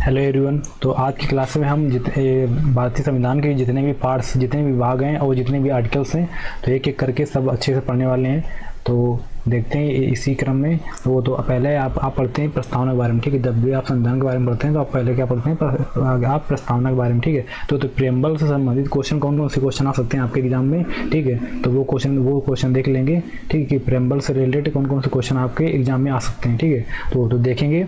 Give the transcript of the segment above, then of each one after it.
Hello everyone. तो आज की क्लास में हम भारतीय संविधान के जितने भी पार्ट्स, जितने भी विभाग हैं और जितने भी आर्टिकल्स हैं, तो एक एक करके सब अच्छे से पढ़ने वाले हैं। तो देखते हैं इसी क्रम में। तो पहले आप पढ़ते हैं प्रस्तावना के बारे में, ठीक है। जब भी आप संविधान के बारे में पढ़ते हैं तो आप पहले क्या पढ़ते हैं, आप प्रस्तावना के बारे में, ठीक है। तो प्रेम्बल से संबंधित क्वेश्चन कौन कौन से क्वेश्चन आ सकते हैं आपके एग्जाम में, ठीक है। तो वो क्वेश्चन देख लेंगे, ठीक है, कि प्रेम्बल से रिलेटेड कौन कौन से क्वेश्चन आपके एग्जाम में आ सकते हैं, ठीक है। तो देखेंगे।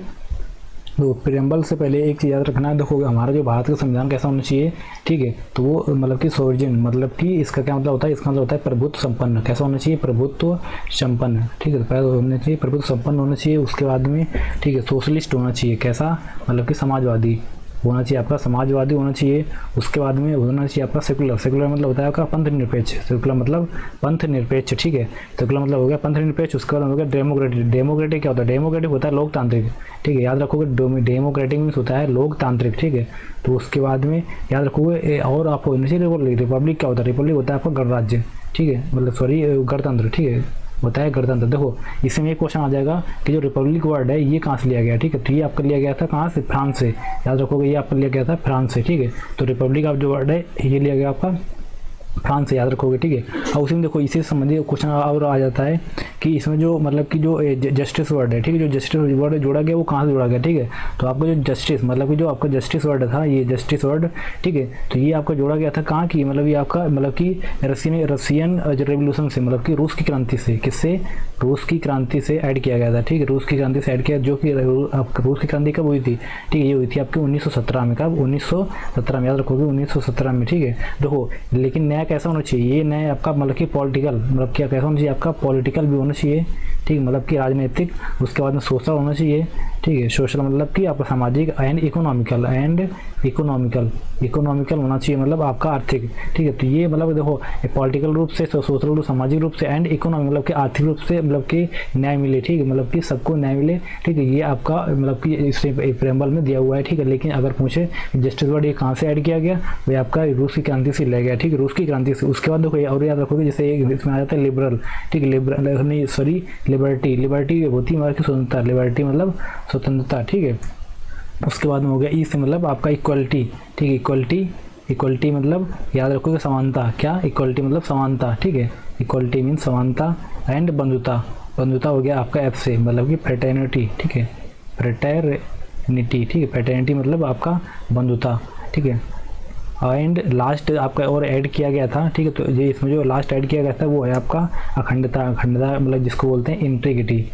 तो प्रेम्बल से पहले एक चीज़ याद रखना है, देखो हमारा जो भारत का संविधान कैसा होना चाहिए, ठीक है। तो वो मतलब कि सोवरेन, मतलब कि इसका क्या मतलब होता है, इसका मतलब होता है प्रभुत्व संपन्न। कैसा होना चाहिए, प्रभुत्व संपन्न, ठीक है। पहले होना चाहिए प्रभुत्व संपन्न होना चाहिए। उसके बाद में, ठीक है, सोशलिस्ट होना चाहिए। कैसा, मतलब कि समाजवादी होना चाहिए, आपका समाजवादी होना चाहिए। उसके बाद में होना चाहिए आपका सेकुलर। सेकुलर मतलब होता है आपका पंथ निरपेक्ष। सेकुलर मतलब पंथ निरपेक्ष, ठीक है। सेकुलर मतलब हो गया पंथ निरपेक्ष। उसके बाद हो गया डेमोक्रेटिक। डेमोक्रेटिक क्या होता है, डेमोक्रेटिक होता है लोकतांत्रिक, ठीक है। याद रखोगे डेमोक्रेटिक मीन्स होता है लोकतांत्रिक, ठीक है। तो उसके बाद में याद रखोगे और आपको होना चाहिए रिपब्लिक। रिपब्लिक क्या होता है, रिपब्लिक होता है आपका गणराज्य, ठीक है, मतलब सॉरी गणतंत्र, ठीक है, होता है गणतंत्र। देखो इसमें एक क्वेश्चन आ जाएगा कि जो रिपब्लिक वर्ड है ये कहाँ से लिया गया, ठीक है। तो ये आपका लिया गया था कहाँ से, फ्रांस से। याद रखोगे ये आपका लिया गया था फ्रांस से, ठीक है। तो रिपब्लिक आप जो वर्ड है ये लिया गया आपका फ्रांस से, याद रखोगे, ठीक है। और उसी में देखो इसी से संबंधित क्वेश्चन और आ जाता है कि इसमें जो मतलब कि जो जस्टिस वर्ड है, ठीक है, जो जस्टिस वर्ड जोड़ा गया वो कहाँ से जोड़ा गया, ठीक है। तो आपका जो जस्टिस मतलब कि जो आपका जस्टिस वर्ड था, ये जस्टिस वर्ड, ठीक है, तो ये आपका जोड़ा गया था कहाँ की, मतलब ये आपका मतलब कि रशियन रेवोल्यूशन से, मतलब कि रूस की क्रांति से। किससे, रूस की क्रांति से ऐड किया गया था, ठीक है। रूस की क्रांति से ऐड किया, जो कि रूस की क्रांति कब हुई थी, ठीक है, ये हुई थी आपकी 1917 में। कब, 1917 में, याद रखोगे 1917 में, ठीक है। देखो लेकिन नया कैसा होना चाहिए, ये नया आपका मतलब कि पॉलिटिकल, मतलब क्या कैसा होना चाहिए आपका पॉलिटिकल भी होना चाहिए, ठीक, मतलब कि राजनीतिक। उसके बाद में सोशल होना चाहिए, ठीक है। सोशल मतलब कि आपका सामाजिक एंड इकोनॉमिकल होना चाहिए, मतलब आपका आर्थिक, ठीक है। तो ये मतलब देखो पॉलिटिकल रूप से, सोशल रूप, सामाजिक रूप से एंड इकोनॉमिक मतलब कि आर्थिक रूप से, मतलब कि न्याय मिले, ठीक है, मतलब कि सबको न्याय मिले, ठीक है। ये आपका मतलब कि इस प्रेम्बल में दिया हुआ है, ठीक है। लेकिन अगर पूछे जस्टिस वर्ड ये कहाँ से ऐड किया गया, वो आपका रूस की क्रांति से लिया गया, ठीक है, रूस की क्रांति से। उसके बाद देखो और याद रखोगे जैसे इसमें आ जाता है लिबरल, ठीक है, लिबरल नहीं सॉरी लिबर्टी। लिबर्टी होती है हमारी स्वतंत्रता, लिबर्टी मतलब स्वतंत्रता, ठीक है। उसके बाद में हो गया ई से मतलब आपका इक्वलिटी, ठीक है, इक्वलिटी मतलब याद रखोगे समानता। क्या, इक्वलिटी मतलब समानता, ठीक है। इक्वलिटी मीन समानता एंड बंधुता हो गया आपका एफ से, मतलब कि फ्रेटर्निटी, ठीक है, फ्रेटर्निटी, ठीक है। फ्रेटर्निटी मतलब आपका बंधुता, ठीक है। एंड लास्ट आपका और ऐड किया गया था, ठीक है। तो ये इसमें जो लास्ट ऐड किया गया था वो है आपका अखंडता मतलब जिसको बोलते हैं इंटीग्रिटी,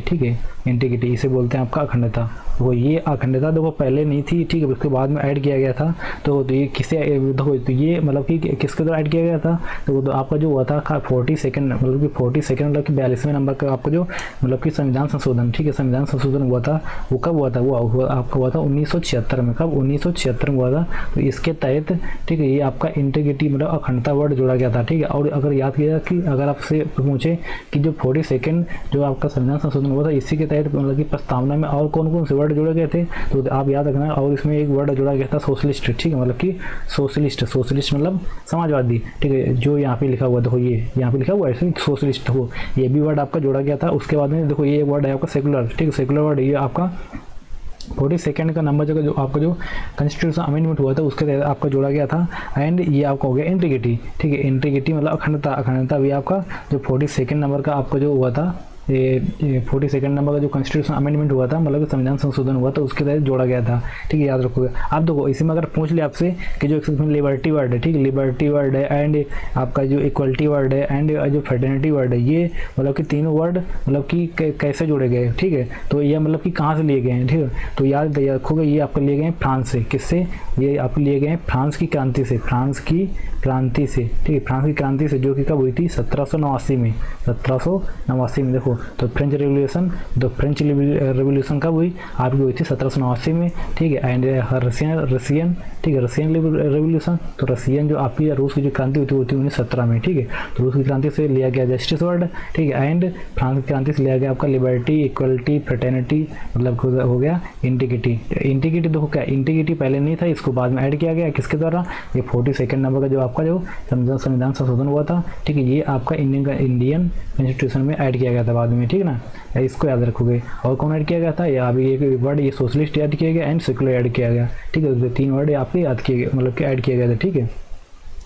ठीक है, इंटीग्रिटी इसे बोलते हैं आपका अखंडता। वो ये अखंडता देखो पहले नहीं थी, ठीक है, उसके बाद में ऐड किया गया था। तो ये किसे देखो, तो ये मतलब कि किसके द्वारा ऐड किया गया था, तो आपका जो हुआ था 42 मतलब कि 42 मतलब कि 42वें नंबर का आपका जो मतलब कि संविधान संशोधन, ठीक है, संविधान संशोधन हुआ था। वो कब हुआ था, वो आपका हुआ था 1976 में। कब, 1976 में हुआ था। तो इसके तहत, ठीक है, ये आपका इंटीग्रिटी मतलब अखंडता वर्ड जोड़ा गया था, ठीक है। और अगर याद किया कि अगर आपसे पूछे कि जो 42 जो आपका संविधान संशोधन हुआ था, इसी के तहत मतलब कि प्रस्तावना में और कौन कौन से वर्ड जोड़े गए थे, तो आप याद रखना। और इसमें एक वर्ड जोड़ा गया था सोशलिस्ट, ठीक है, मतलब कि सोशलिस्ट मतलब समाजवादी, ठीक है। जो यहाँ पे लिखा हुआ देखो, ये यहाँ पे लिखा हुआ है सोशलिस्ट, हो ये भी वर्ड आपका जोड़ा गया था। उसके बाद में देखो ये वर्ड है आपका सेकुलर, ठीक है, सेकुलर वर्ड ये आपका 42 का नंबर जो आपका जो कॉन्स्टिट्यूशन अमेंडमेंट हुआ था उसके तहत आपका जोड़ा गया था। एंड ये आपका हो गया इंटीग्रिटी, ठीक है, इंटीग्रिटी मतलब अखंडता भी आपका जो 42 नंबर का आपका जो हुआ था, ये 42 नंबर का जो कॉन्स्टिट्यूशन अमेंडमेंट हुआ था, मतलब संविधान संशोधन हुआ था, उसके तहत जोड़ा गया था, ठीक है, याद रखोगे। आप देखो इसी में अगर पूछ लिया आपसे कि जो इसमें लिबर्टी वर्ड है, ठीक है, लिबर्टी वर्ड है एंड आपका जो इक्वलिटी वर्ड है एंड जो फ्रेटर्निटी वर्ड है, ये मतलब कि तीनों वर्ड मतलब कि कैसे जोड़े गए, ठीक है। तो ये मतलब कि कहाँ से लिए गए हैं, ठीक है। तो याद रखोगे ये आपके लिए गए हैं फ्रांस से। किससे, ये आपके लिए गए हैं फ्रांस की क्रांति से, ठीक है, फ्रांस की क्रांति से, जो कि कब हुई थी 1789 में, 1789 में। देखो तो फ्रेंच रेवोल्यूशन कब हुई, आपकी हुई थी 1789 में, ठीक है। एंड रशियन, ठीक है, रशियन रेवोल्यूशन, तो रशियन जो आपकी रूस की जो क्रांति हुई थी 1917 में, ठीक है। तो रूस की क्रांति से लिया गया जस्टिस वर्ड, ठीक है। एंड फ्रांस की क्रांति से लिया गया आपका लिबर्टी, इक्वलिटी, फ्रेटर्निटी मतलब हो गया इंटीग्रिटी। इंटीग्रिटी देखो क्या, इंटीग्रिटी पहले नहीं था, इसको बाद में ऐड किया गया। किसके द्वारा, ये 42 नंबर का जो आपका जो संविधान संशोधन हुआ था, ठीक है, ये आपका इंडियन कॉन्स्टिट्यूशन में ऐड किया गया था बाद बाद में, ठीक है ना, इसको याद रखोगे। और कौन ऐड किया गया था, या अभी एक वर्ड ये सोशलिस्ट ऐड किया गया एंड सेकुलर ऐड किया गया, ठीक है। तो 3 वर्ड आपके याद किए गए, मतलब कि ऐड किया गया था, ठीक है।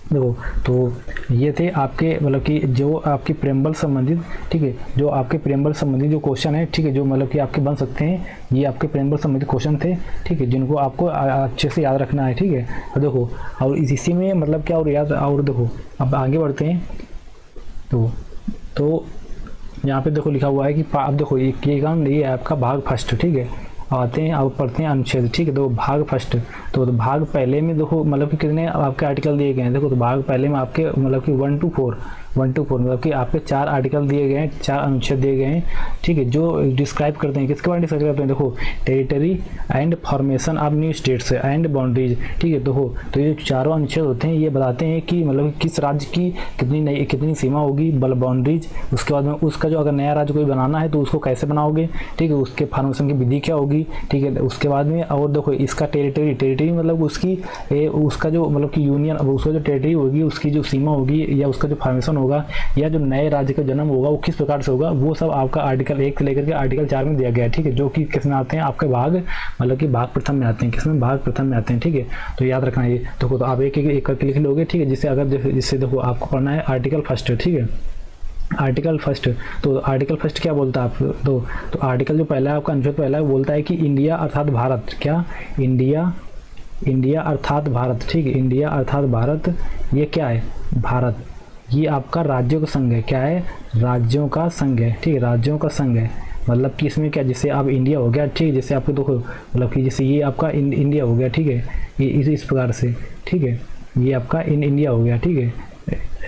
देखो तो ये थे आपके मतलब कि जो आपकी प्रेम्बल संबंधित, ठीक है, जो आपके प्रेम्बल संबंधित जो क्वेश्चन है, ठीक है, जो मतलब कि आपके बन सकते हैं, ये आपके प्रेम्बल संबंधित क्वेश्चन थे, ठीक है, जिनको आपको अच्छे से याद रखना है, ठीक है। और देखो और इसी में मतलब क्या और याद, और देखो अब आगे बढ़ते हैं। तो यहाँ पे देखो लिखा हुआ है कि अब देखो ये काम ये आपका भाग फर्स्ट, ठीक है। आते हैं अब पढ़ते हैं अनुच्छेद, ठीक है। तो भाग फर्स्ट, तो भाग पहले में देखो मतलब कि कितने आपके आर्टिकल दिए गए हैं। देखो तो भाग पहले में आपके मतलब कि 1 to 4 मतलब कि आपके 4 आर्टिकल दिए गए हैं, 4 अनुच्छेद दिए गए हैं, ठीक है, जो डिस्क्राइब करते हैं, किसके बारे में डिस्क्राइब करते हैं। देखो territory and formation of new states and boundaries, ठीक है। देखो तो ये चारों अनुच्छेद होते हैं, ये बताते हैं कि मतलब किस राज्य की कितनी सीमा होगी, बाउंड्रीज, उसके बाद में उसका जो अगर नया राज्य कोई बनाना है तो उसको कैसे बनाओगे, ठीक है, उसके फॉर्मेशन की विधि क्या होगी, ठीक है। उसके बाद में और देखो इसका टेरिटरी मतलब उसका जो मतलब कि यूनियन, उसका जो टेरिटरी होगी, उसकी जो सीमा होगी या उसका जो फॉर्मेशन होगा या जो नए राज्य का जन्म होगा वो किस प्रकार से होगा, वो सब आपका आर्टिकल 1 से लेकर के आर्टिकल 4 में दिया गया है, ठीक है। जो कि किसमें आते हैं, आपके भाग मतलब कि भाग प्रथम में आते हैं, किसमें, भाग प्रथम में आते हैं, ठीक है। तो याद रखना ये। देखो तो आप एक करके लिख लोगे, ठीक है, जिससे देखो आपको पढ़ना है आर्टिकल फर्स्ट, ठीक है। आर्टिकल फर्स्ट, तो आर्टिकल फर्स्ट क्या बोलता है आप, तो आर्टिकल जो पहला है आपका अनुच्छेद पहला है, बोलता है कि इंडिया अर्थात भारत, क्या, इंडिया अर्थात भारत, ठीक है, इंडिया अर्थात भारत, ये क्या है, भारत, ये आपका राज्यों का संघ है, क्या है, राज्यों का संघ है, ठीक है, राज्यों का संघ है। मतलब कि इसमें क्या, जैसे आप इंडिया हो गया, ठीक है, जैसे आपको देखो मतलब कि जैसे ये आपका इंडिया हो गया, ठीक है, ये इस प्रकार से, ठीक है, ये आपका इंडिया हो गया, ठीक है,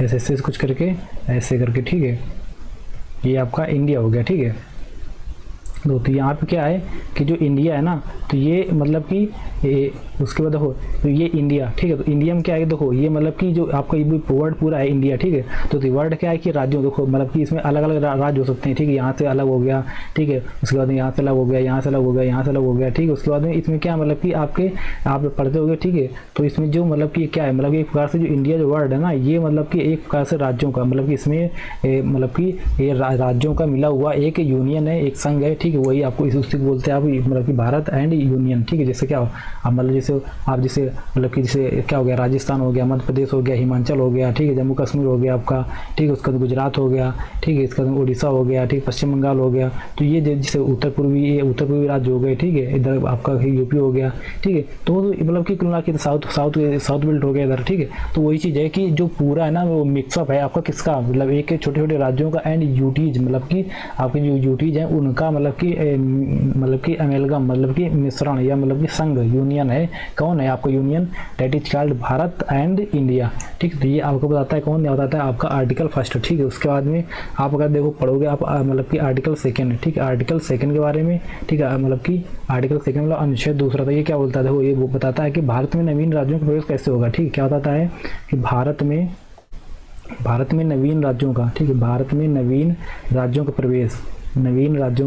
ऐसे कुछ करके ऐसे करके, ठीक है, ये आपका इंडिया हो गया, ठीक है। तो यहाँ पे क्या है कि जो इंडिया है ना, तो ये मतलब कि उसके बाद देखो तो ये इंडिया, ठीक है। तो इंडिया में क्या है, देखो ये मतलब कि जो आपका ये वर्ड पूरा है इंडिया, ठीक है। तो वर्ड क्या है कि राज्यों, देखो मतलब कि इसमें अलग अलग राज्य हो सकते हैं, ठीक है, यहाँ से अलग हो गया, ठीक है, उसके बाद यहाँ से अलग हो गया, यहाँ से अलग हो गया, यहाँ से अलग हो गया, ठीक है। उसके बाद में इसमें क्या मतलब कि आप पढ़ते हो गए, ठीक है। तो इसमें जो मतलब कि क्या है, मतलब एक प्रकार से जो इंडिया जो वर्ड है ना, ये मतलब कि एक प्रकार से राज्यों का मतलब कि इसमें मतलब कि ये राज्यों का मिला हुआ एक यूनियन है, एक संघ है, ठीक है। वही आपको उससे बोलते हैं आप मतलब कि भारत एंड यूनियन, ठीक है। जैसे क्या हो आप मतलब जैसे मतलब कि जैसे क्या हो गया, राजस्थान हो गया, मध्य प्रदेश हो गया, हिमाचल हो गया, ठीक है, जम्मू कश्मीर हो गया आपका, ठीक है, उसका गुजरात हो गया, ठीक है, इसका उड़ीसा हो गया, ठीक, पश्चिम बंगाल हो गया। तो ये जैसे उत्तर पूर्वी राज्य हो गए, ठीक है, इधर आपका यूपी हो गया, ठीक है। तो मतलब कि कुल के साउथ बेल्ट हो गया इधर, ठीक है। तो वही चीज़ है कि जो पूरा है ना वो मिक्सअप है आपका, किसका, मतलब एक छोटे छोटे राज्यों का एंड यूटीज, मतलब कि आपके जो यूटीज हैं उनका मतलब कि अमेलगम, मतलब कि मिश्रण या मतलब कि संघ, यूनियन है। कौन है आपका union, that is called Bharat and India, ठीक है। तो ये आपको बताता है कौन, बताता है आपका आर्टिकल फर्स्ट, ठीक है। उसके बाद में आप अगर देखो पढ़ोगे आप मतलब कि आर्टिकल सेकंड, ठीक है, आर्टिकल सेकंड के बारे में, ठीक है, मतलब कि आर्टिकल सेकंड मतलब अनुच्छेद दूसरा। तो ये क्या बोलता है, देखो ये वो बताता है कि भारत में नवीन राज्यों का प्रवेश कैसे होगा, ठीक है। क्या बताता है कि भारत में नवीन राज्यों का, ठीक है, भारत में नवीन राज्यों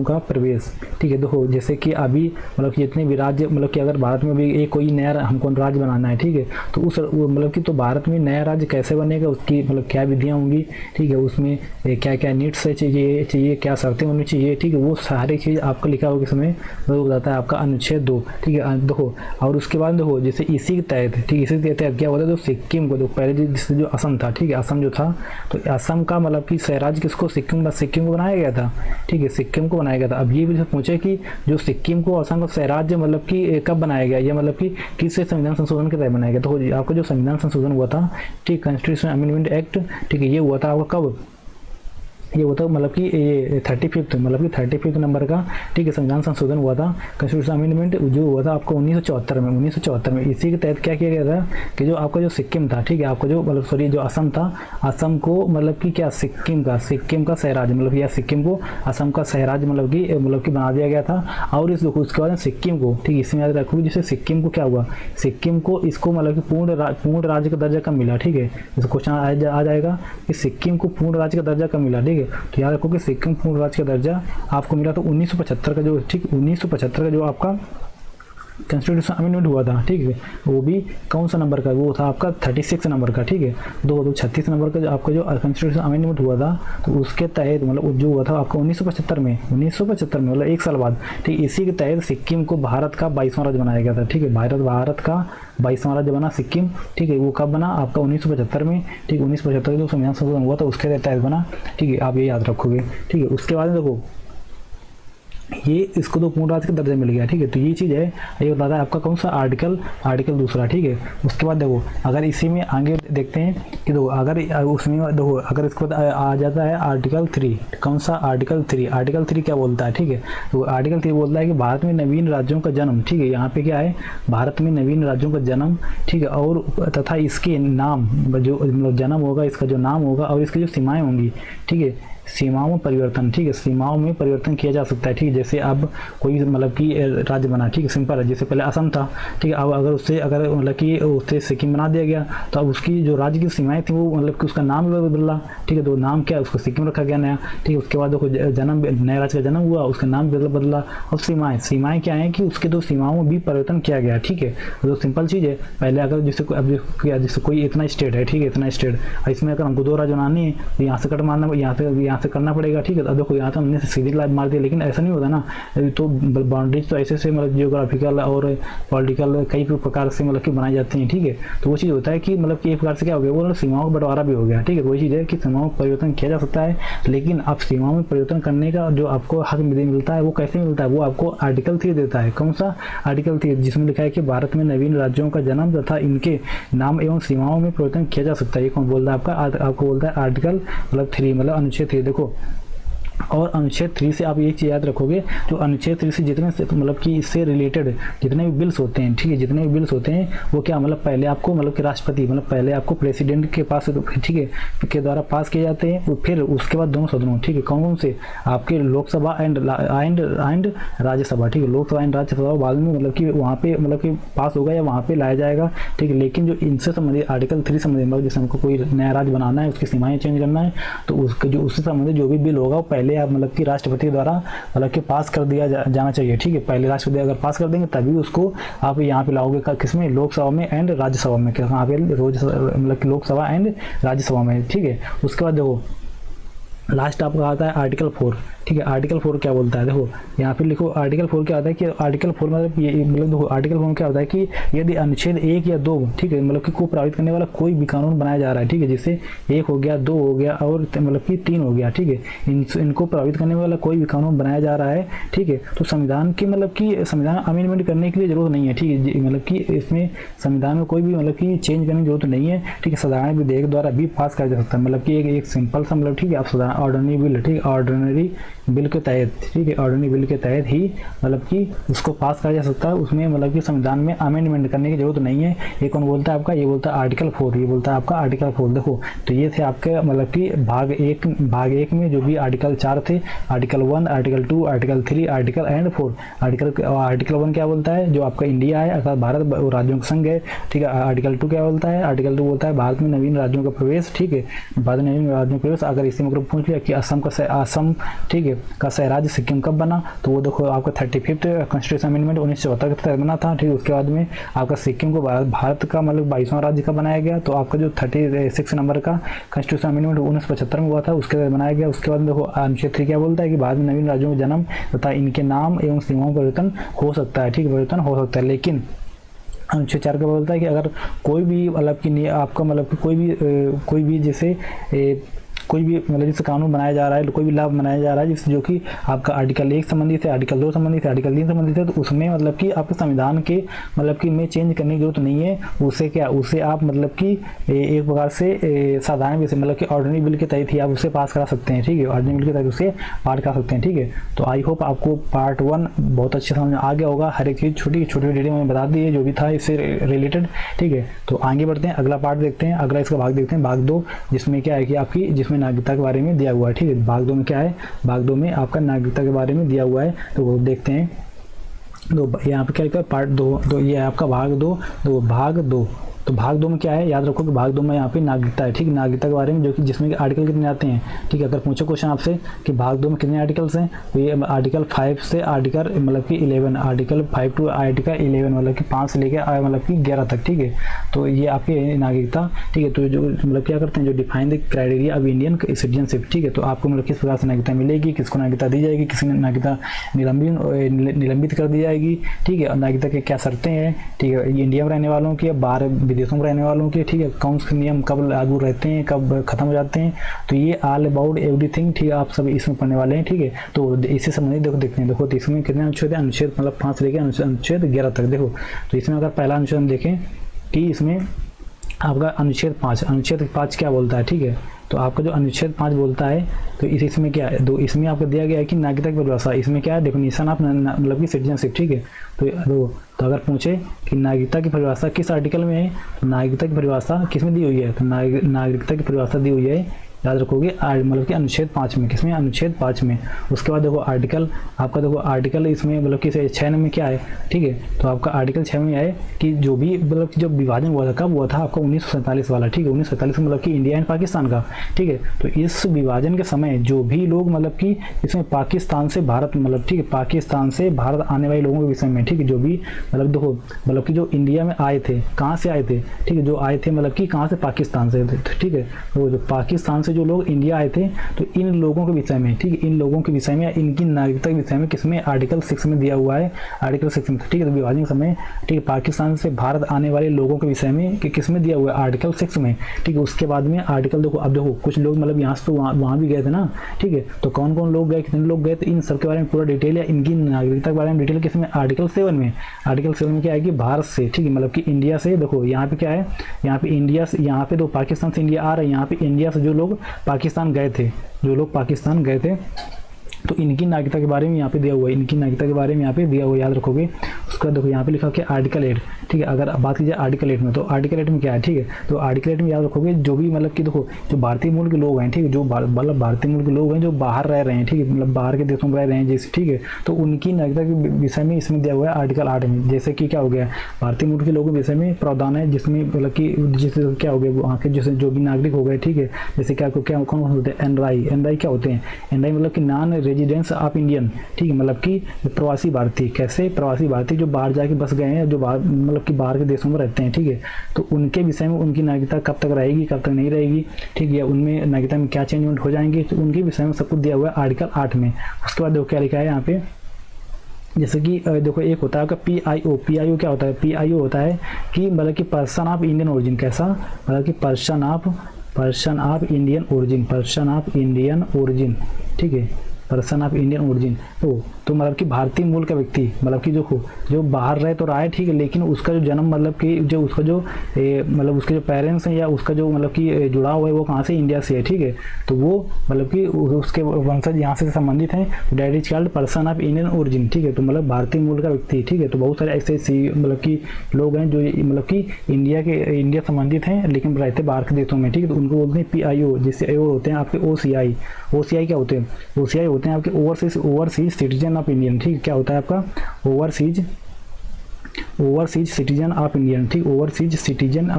का प्रवेश, ठीक है। देखो जैसे कि अभी मतलब कि जितने भी राज्य, मतलब कि अगर भारत में भी एक कोई नया हमको राज्य बनाना है, ठीक है, तो उस मतलब कि तो भारत में नया राज्य कैसे बनेगा, उसकी मतलब क्या विधियाँ होंगी, ठीक है, उसमें क्या क्या नीड्स चाहिए, क्या शर्तें होनी चाहिए, ठीक है, वो सारी चीज़ आपका लिखा होगा इसमें, वो बताता है आपका अनुच्छेद 2, ठीक है। देखो और उसके बाद देखो जैसे इसी के तहत, ठीक, इसी के तहत क्या होता है, तो सिक्किम को, तो पहले जिससे जो असम था, ठीक है, असम जो था, तो असम का मतलब कि स्वराज्य किसको, सिक्किम को बनाया गया था, ठीक है, सिक्किम को बनाया गया था। अब ये भी पूछे कि जो सिक्किम को असम का स्वराज्य मतलब कि कब बनाया गया, ये मतलब कि किससे संविधान संशोधन के तहत बनाया गया। तो आपका जो संविधान संशोधन हुआ था, ठीक, कॉन्स्टिट्यूशन अमेंडमेंट एक्ट, ठीक है, ये हुआ था आपका कब, ये होता है मतलब कि ये 35 नंबर का, ठीक है, संविधान संशोधन हुआ था, कॉन्स्टिट्यूशन अमेंडमेंट जो हुआ था आपको 1974 में। इसी के तहत क्या किया गया था कि जो आपका जो सिक्किम था, ठीक है, आपका जो मतलब सॉरी जो असम था, असम को मतलब कि क्या सिक्किम का सहराज्य, मतलब या सिक्किम को असम का सहराज्य मतलब कि बना दिया गया था। और उसके बाद सिक्किम को, ठीक, इसमें याद रखोगे, जैसे सिक्किम को क्या हुआ, सिक्किम को इसको मतलब कि पूर्ण राज्य का दर्जा कब मिला, ठीक है, इस क्वेश्चन आ जाएगा कि सिक्किम को पूर्ण राज्य का दर्जा कब मिला, ठीक है। तो याद रखो कि सिक्किम पूर्ण राज्य का दर्जा आपको मिला तो 1975 का जो, ठीक, 1975 का जो आपका कॉन्स्टिट्यूशन अमेंडमेंट हुआ था, ठीक है, वो भी कौन सा नंबर का, वो था आपका 36 नंबर का, ठीक है, 36 नंबर का जो आपका जो कॉन्स्टिट्यूशन अमेंडमेंट हुआ था, तो उसके तहत मतलब जो हुआ था आपका 1975 में मतलब 1 साल बाद, ठीक, इसी के तहत सिक्किम को भारत का 22वां राज्य बनाया गया था, ठीक है, भारत का 22वां राज्य बना सिक्किम, ठीक है, वो कब बना आपका 1975 में, ठीक, 1975 जो संविधान संशोधन हुआ था उसके तहत बना, ठीक है, आप ये याद रखोगे, ठीक है। उसके बाद देखो ये इसको तो पूर्ण राज्य का दर्जा मिल गया, ठीक है, तो ये चीज़ है, ये बताता है आपका कौन सा आर्टिकल दूसरा, ठीक है। उसके बाद देखो अगर इसी में आगे देखते हैं कि देखो अगर उसमें देखो अगर इसको आ जाता है आर्टिकल 3, कौन सा आर्टिकल 3 क्या बोलता है, ठीक है, तो आर्टिकल 3 बोलता है कि भारत में नवीन राज्यों का जन्म, ठीक है, यहाँ पे क्या है, भारत में नवीन राज्यों का जन्म, ठीक है, और तथा इसके नाम जो मतलब जन्म होगा, इसका जो नाम होगा और इसकी जो सीमाएँ होंगी, ठीक है, सीमाओं में परिवर्तन, ठीक है, सीमाओं में परिवर्तन किया जा सकता है, ठीक है, जैसे अब कोई मतलब कि राज्य बना, ठीक है, सिंपल है, जैसे पहले असम था, ठीक है, अब अगर मतलब कि उससे सिक्किम बना दिया गया, तो अब उसकी जो राज्य की सीमाएं थी वो मतलब कि उसका नाम भी बदला, ठीक है, तो नाम क्या है, उसको सिक्किम रखा गया नया, ठीक है। उसके बाद देखो जन्म, नए राज्य का जन्म हुआ, उसका नाम बदला। अब सीमाएं क्या है कि उसके दो सीमाओं में भी परिवर्तन किया गया, ठीक है, तो सिंपल चीज़ है, पहले अगर जैसे कोई इतना स्टेट है, ठीक है, इतना स्टेट, इसमें अगर हमको 2 राज्य बनानी है तो यहाँ से कट मारना, यहाँ से करना पड़ेगा, ठीक है। अब देखो यहाँ तो हमने सीधी लाइन मार दी, लेकिन ऐसा नहीं होता ना, तो बाउंड्रीज तो ऐसे मतलब जियोग्राफिकल और पॉलिटिकल कई प्रकार से मतलब कि बनाई जाती हैं, ठीक है। तो वो चीज़ होता है कि मतलब कि एक प्रकार से क्या हो गया, वो सीमाओं का बंटवारा भी हो गया, ठीक है। वही चीज़ है कि सीमाओं में परिवर्तन किया जा सकता है, लेकिन अब सीमाओं में परिवर्तन करने का जो आपको हक मिलता है वो कैसे मिलता है, वो आपको आर्टिकल 3 देता है। कौन सा आर्टिकल 3, जिसमें लिखा है कि भारत में नवीन राज्यों का जन्म तथा इनके नाम एवं सीमाओं में परिवर्तन किया जा सकता है। ये कौन बोलता है आपको बोलता है आर्टिकल मतलब 3 मतलब अनुच्छेद 3। देखो और अनुच्छेद 3 से आप एक चीज़ याद रखोगे, जो अनुच्छेद 3 से जितने मतलब कि इससे रिलेटेड जितने भी बिल्स होते हैं, ठीक है, जितने भी बिल्स होते हैं वो क्या मतलब पहले आपको मतलब कि राष्ट्रपति मतलब पहले आपको प्रेसिडेंट के पास, ठीक है, के द्वारा पास किए जाते हैं, फिर उसके बाद दोनों सदनों, ठीक है, कौन कौन से आपके लोकसभा एंड राज्यसभा, ठीक है, लोकसभा एंड राज्यसभा बाद में मतलब कि वहाँ पे मतलब कि पास होगा या वहाँ पे लाया जाएगा, ठीक है। लेकिन जो इनसे संबंधित आर्टिकल 3 संबंधित मतलब जैसे हमको कोई नया राज्य बनाना है, उसकी सीमाएं चेंज करना है, तो उसके जो उससे संबंधित जो भी बिल होगा वो पहले आप मतलब कि राष्ट्रपति द्वारा मतलब कि पास कर दिया जाना चाहिए, ठीक है। पहले राष्ट्रपति अगर पास कर देंगे तभी उसको आप यहाँ पे लाओगे, किसमें, लोकसभा में एंड राज्यसभा में, कहाँ पे मतलब कि लोकसभा एंड राज्यसभा में, ठीक है। उसके बाद देखो लास्ट आपका आता है आर्टिकल 4, ठीक है। आर्टिकल 4 क्या बोलता है, देखो यहाँ पे लिखो आर्टिकल 4 क्या होता है कि आर्टिकल 4 मतलब ये मतलब देखो आर्टिकल 4 में क्या होता है कि यदि अनुच्छेद 1 या 2, ठीक है, मतलब कि को प्रभावित करने वाला कोई भी कानून बनाया जा रहा है, ठीक है, जैसे 1 हो गया, 2 हो गया और मतलब कि 3 हो गया, ठीक है, इनको प्रभावित करने वाला कोई भी कानून बनाया जा रहा है, ठीक है, तो संविधान की मतलब कि संविधान अमेंडमेंट करने की जरूरत नहीं है, ठीक है, मतलब कि इसमें संविधान में कोई भी मतलब कि चेंज करने की जरूरत नहीं है, ठीक है। साधारण विधेयक द्वारा भी पास किया जा सकता है, मतलब कि एक सिंपल सा मतलब, ठीक है, आप ऑर्डिनरी बिल, ठीक है, ऑर्डिनरी बिल के तहत, ठीक है, ऑर्डिनरी बिल के तहत ही मतलब कि उसको पास करा जा सकता है, उसमें मतलब कि संविधान में अमेंडमेंट करने की जरूरत नहीं है। ये कौन बोलता है आपका, ये बोलता है आर्टिकल 4, ये बोलता है आपका आर्टिकल 4। देखो तो ये थे आपके मतलब कि भाग एक में जो भी आर्टिकल 4 थे, article 1, article 2, article 3, article and 4। Article 1 क्या बोलता है, जो आपका इंडिया है अर्थात भारत राज्यों का संघ है, ठीक है। आर्टिकल 2 क्या बोलता है, आर्टिकल 2 बोलता है भारत में नवीन राज्यों का प्रवेश, ठीक है, भारत में नवीन राज्यों का प्रवेश। अगर इसी में पूछ लिया कि असम, ठीक है, का सह राज्य सिक्किम कब बना, तो वो देखो आपका 35th कॉन्स्टिट्यूशन अमेंडमेंट 1974 के तहत बना था, ठीक है। उसके बाद में आपका सिक्किम को भारत का मतलब 22वां राज्य का बनाया गया, तो आपका जो 36 नंबर का कॉन्स्टिट्यूशन अमेंडमेंट 1975 में हुआ था, उसके बाद बनाया गया। उसके बाद देखो अनुच्छेद 3 क्या बोलता है कि भारत में नवीन राज्यों का जन्म तथा इनके नाम एवं सीमाओं में परिवर्तन हो सकता है, ठीक है, परिवर्तन हो सकता है। लेकिन अनुच्छेद 4 का बोलता है कि अगर कोई भी मतलब कि आपका मतलब कि कोई भी जैसे कोई भी मतलब जिससे कानून बनाया जा रहा है, कोई भी लाभ बनाया जा रहा है जिससे जो कि आपका आर्टिकल 1 संबंधित है, आर्टिकल 2 संबंधित है, आर्टिकल 3 संबंधित है, तो उसमें मतलब कि आपके संविधान के मतलब कि में चेंज करने की जरूरत नहीं है। उसे आप मतलब कि एक प्रकार से साधारण विषय मतलब कि ऑर्डिनरी बिल के तहत ही आप उसे पास करा सकते हैं, ठीक है, ऑर्डिनरी बिल के तहत उसे पास करा सकते हैं, ठीक है। तो आई होप आपको पार्ट 1 बहुत अच्छे समझ में आ गया होगा, हर एक चीज़ छोटी छोटी डिटेल में बता दी है जो भी था इससे रिलेटेड, ठीक है। तो आगे बढ़ते हैं, अगला पार्ट देखते हैं, अगला इसका भाग देखते हैं, भाग 2, जिसमें क्या है कि आपकी जिसमें नागरिकता के बारे में दिया हुआ है, ठीक है। भाग 2 में क्या है, भाग 2 में आपका नागरिकता के बारे में दिया हुआ है, तो वो देखते हैं। तो यहाँ पे क्या लिखा है पार्ट 2, तो ये है आपका भाग 2, तो भाग 2, तो भाग 2 में क्या है, याद रखो कि भाग 2 में यहाँ पे नागरिकता है, ठीक है, नागरिकता के बारे में, जो कि जिसमें आर्टिकल कितने आते हैं, ठीक है। अगर पूछो क्वेश्चन आपसे कि भाग 2 में कितने आर्टिकल्स हैं, तो ये आर्टिकल 5 से आर्टिकल मतलब कि 11, आर्टिकल 5 टू आर्टिकल 11 मतलब कि 5 से लेकर मतलब कि 11 तक, ठीक है। तो ये आपकी नागरिकता, ठीक है। तो जो मतलब क्या करते हैं, जो define the criteria of Indian citizenship, ठीक है। तो आपको मतलब किस प्रकार से नागरिकता मिलेगी, किसको नागरिकता दी जाएगी, किसी नागरिकता निलंबित कर दी जाएगी, ठीक है। नागरिकता की क्या शर्तें हैं, ठीक है, इंडिया में रहने वालों की, बाहर विदेशों में रहने वालों के, ठीक है, कौन से नियम कब लागू रहते हैं, कब खत्म हो जाते हैं, तो ये ऑल अबाउट एवरीथिंग, ठीक है, आप सब इसमें पढ़ने वाले हैं, ठीक है। तो इससे संबंधित देखो देखते हैं, देखो तो इसमें कितने अनुच्छेद है, अनुच्छेद मतलब 5 से लेकर अनुच्छेद 11 तक। देखो तो इसमें अगर पहला अनुच्छेद हम देखें कि इसमें आपका अनुच्छेद 5 क्या बोलता है, ठीक है। तो आपका जो अनुच्छेद 5 बोलता है, तो इसमें क्या है, इसमें आपको दिया गया है कि नागरिकता की परिभाषा, इसमें क्या है, डेफिनेशन ऑफ मतलब कि सिटीजनशिप, ठीक है। तो अगर पूछे कि नागरिकता की परिभाषा किस आर्टिकल में है, तो नागरिकता की परिभाषा किसमें दी हुई है, तो नागरिकता की परिभाषा दी हुई है, याद रखोगे मतलब कि अनुच्छेद 5 में, किसमें, अनुच्छेद 5 में। उसके बाद देखो आर्टिकल, आपका देखो आर्टिकल इसमें मतलब कि 6 में क्या है, ठीक है। तो आपका आर्टिकल 6 में है कि जो भी मतलब कि जब विभाजन हुआ था, कब हुआ था, आपका 1947 वाला, ठीक है, 1947 मतलब कि इंडिया एंड पाकिस्तान का, ठीक है। तो इस विभाजन के समय जो भी लोग मतलब कि इसमें पाकिस्तान से भारत मतलब, ठीक है, पाकिस्तान से भारत आने वाले लोगों के विषय में, ठीक है, जो भी मतलब देखो मतलब कि जो इंडिया में आए थे, कहाँ से आए थे, ठीक है, जो आए थे मतलब कि कहाँ से, पाकिस्तान से, ठीक है। तो जो पाकिस्तान से जो लोग इंडिया आए थे, तो इन लोगों के विषय में, ठीक है, इन लोगों के विषय में, इनकी नागरिकता के विषय में किसमें, आर्टिकल 6 में दिया हुआ है, आर्टिकल 6 में, ठीक है। तो विभाजन के समय, ठीक है, पाकिस्तान से भारत आने वाले लोगों के विषय में कि किसमें दिया हुआ है, आर्टिकल 6 में, ठीक है। उसके बाद में आर्टिकल देखो, अब देखो कुछ लोग मतलब यहाँ से तो वहाँ भी गए थे ना, ठीक है। तो कौन कौन लोग गए, कितने लोग गए, तो इन सब के बारे में पूरा डिटेल, या इनकी नागरिकता के बारे में डिटेल किसमें, आर्टिकल 7 में। आर्टिकल 7 में क्या है कि भारत से, ठीक है, मतलब कि इंडिया से, देखो यहाँ पे क्या है, यहाँ पे इंडिया से, यहाँ पे तो पाकिस्तान से इंडिया आ रहा है, यहाँ पे इंडिया से जो लोग पाकिस्तान गए थे, जो लोग पाकिस्तान गए थे, तो इनकी नागरिकता के बारे में यहाँ पे दिया हुआ है, इनकी नागरिकता के बारे में यहाँ पे दिया हुआ, याद रखोगे। उसका देखो यहाँ पे लिखा कि आर्टिकल 8, ठीक है। अगर बात कीजिए आर्टिकल 8 में, तो आर्टिकल 8 में क्या है, ठीक है। तो आर्टिकल 8 में याद रखोगे जो भी मतलब कि देखो जो भारतीय मूल के लोग हैं, ठीक है, जो मतलब भारतीय मूल के लोग हैं जो बाहर रह रहे हैं, ठीक है, मतलब बाहर के देशों में रह रहे हैं जैसे, ठीक है, तो उनकी नागरिकता के विषय में इसमें दिया हुआ है आर्टिकल 8 में। जैसे कि क्या हो गया, भारतीय मूल के लोगों के विषय में प्रावधान है, जिसमें मतलब कि जिससे क्या हो गया, वहाँ के जैसे जो भी नागरिक हो गए, ठीक है, जैसे क्या कौन होते हैं, एनआरआई क्या होते हैं, एनआरआई मतलब कि नॉन रेजिडेंस ऑफ इंडियन, ठीक है, मतलब कि प्रवासी भारतीय, कैसे प्रवासी भारतीय जो बाहर जाके बस गए हैं, जो बाहर मतलब कि बाहर के देशों में रहते हैं, ठीक है। तो उनके विषय में उनकी नागरिकता कब तक रहेगी, कब तक नहीं रहेगी, ठीक है, उनमें नागरिकता में क्या चेंजमेंट हो जाएंगे, तो उनके विषय में सब कुछ दिया हुआ है आर्टिकल 8 में। उसके बाद देखो क्या लिखा है यहाँ पे, जैसे कि देखो एक होता है आपका PIO क्या होता है, PIO होता है कि मतलब कि पर्सन ऑफ इंडियन ओरिजिन, कैसा मतलब कि पर्सन ऑफ इंडियन ओरिजिन, ठीक है, पर्सन ऑफ इंडियन ओरिजिन। तो मतलब कि भारतीय मूल का व्यक्ति, मतलब कि जो बाहर रहे तो रहा है, ठीक है, लेकिन उसका जो जन्म मतलब कि जो उसका जो मतलब उसके जो पेरेंट्स हैं या उसका जो मतलब कि जुड़ाव है वो कहाँ से, इंडिया से है, ठीक है। तो वो मतलब कि उसके वंशज यहाँ से संबंधित हैं, that is called person of Indian origin, ठीक है। तो मतलब भारतीय मूल का व्यक्ति, ठीक है। तो बहुत सारे ऐसे मतलब कि लोग हैं जो मतलब कि इंडिया संबंधित हैं लेकिन रहते बाहर के देशों में, ठीक है। तो उनको बोलते हैं PIO, जिससे और होते हैं आपके OCI क्या होते हैं, OCI होते हैं आपके ओवरसीज सिटीजन ऑफ इंडियन, ठीक, क्या होता है आपका ओवरसीज सिटीजन ऑफ इंडियन, ठीक, ओवरसीज सिटीजन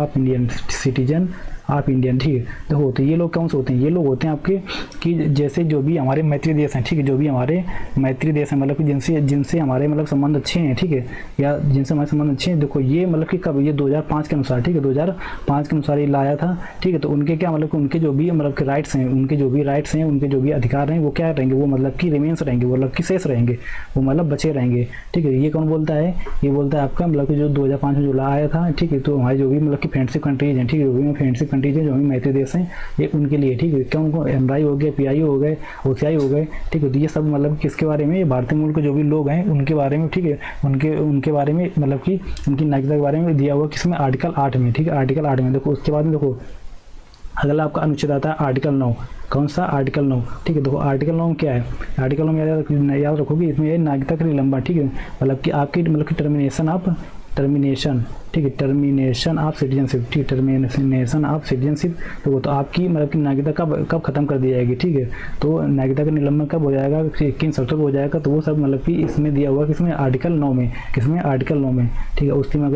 ऑफ इंडियन, ठीक है। देखो तो ये लोग कौन से होते हैं, ये लोग होते हैं आपके कि जैसे जो भी हमारे मैत्री देश हैं, ठीक है, जो भी हमारे मैत्री देश हैं, मतलब कि जिनसे हमारे मतलब संबंध अच्छे हैं, ठीक है, या जिनसे हमारे संबंध अच्छे हैं। देखो ये मतलब कि कब, ये 2005 के अनुसार, ठीक है, 2005 के अनुसार ये लाया था, ठीक है। तो उनके क्या मतलब कि उनके जो भी मतलब कि राइट्स हैं, उनके जो भी अधिकार हैं वो क्या रहेंगे, वो मतलब कि रिमेन्स रहेंगे, वो मतलब कि शेष रहेंगे, वो मतलब बचे रहेंगे, ठीक है। ये कौन बोलता है, ये बोलता है आपका मतलब कि जो 2005 में जो लाया था, ठीक है। तो हमारे जो भी मतलब कि फ्रेंडशिप कंट्रीज हैं, ठीक है, जो भी फ्रेंडशिप कंट्रीज हैं, जो भी मैत्री देश हैं, ये उनके लिए, ठीक है। क्या उनको एनआरआई हो गए, PIO हो गए, OCI हो गए, ठीक है। तो ये सब मतलब किसके बारे में, ये भारतीय मूल के जो भी लोग हैं उनके बारे में, ठीक है, उनके बारे में मतलब कि उनकी नागरिकता के बारे में दिया हुआ किसमें, आर्टिकल 8 में, ठीक है, आर्टिकल 8 में। देखो उसके बाद में देखो अगला आपका अनुच्छेद आता है आर्टिकल 9, कौन सा, आर्टिकल 9, ठीक है। देखो आर्टिकल 9 क्या है, आर्टिकल 9 में याद रखोगे इसमें नागरिकता का निलंबन, ठीक है, मतलब कि आपकी मतलब कि टर्मिनेशन ठीक है, टर्मिनेशन ऑफ सिटीजनशिप, ठीक है, टर्मिनेशन ऑफ सिटीजनशिप, तो आपकी मतलब कि नागरिकता कब खत्म कर दी जाएगी, ठीक है। तो नागरिकता का निलंबन कब हो जाएगा, किन शर्तों पर हो जाएगा, तो वो सब मतलब कि इसमें दिया हुआ, किसमें, आर्टिकल 9 में, किसमें, आर्टिकल 9 में, ठीक है। उसकी में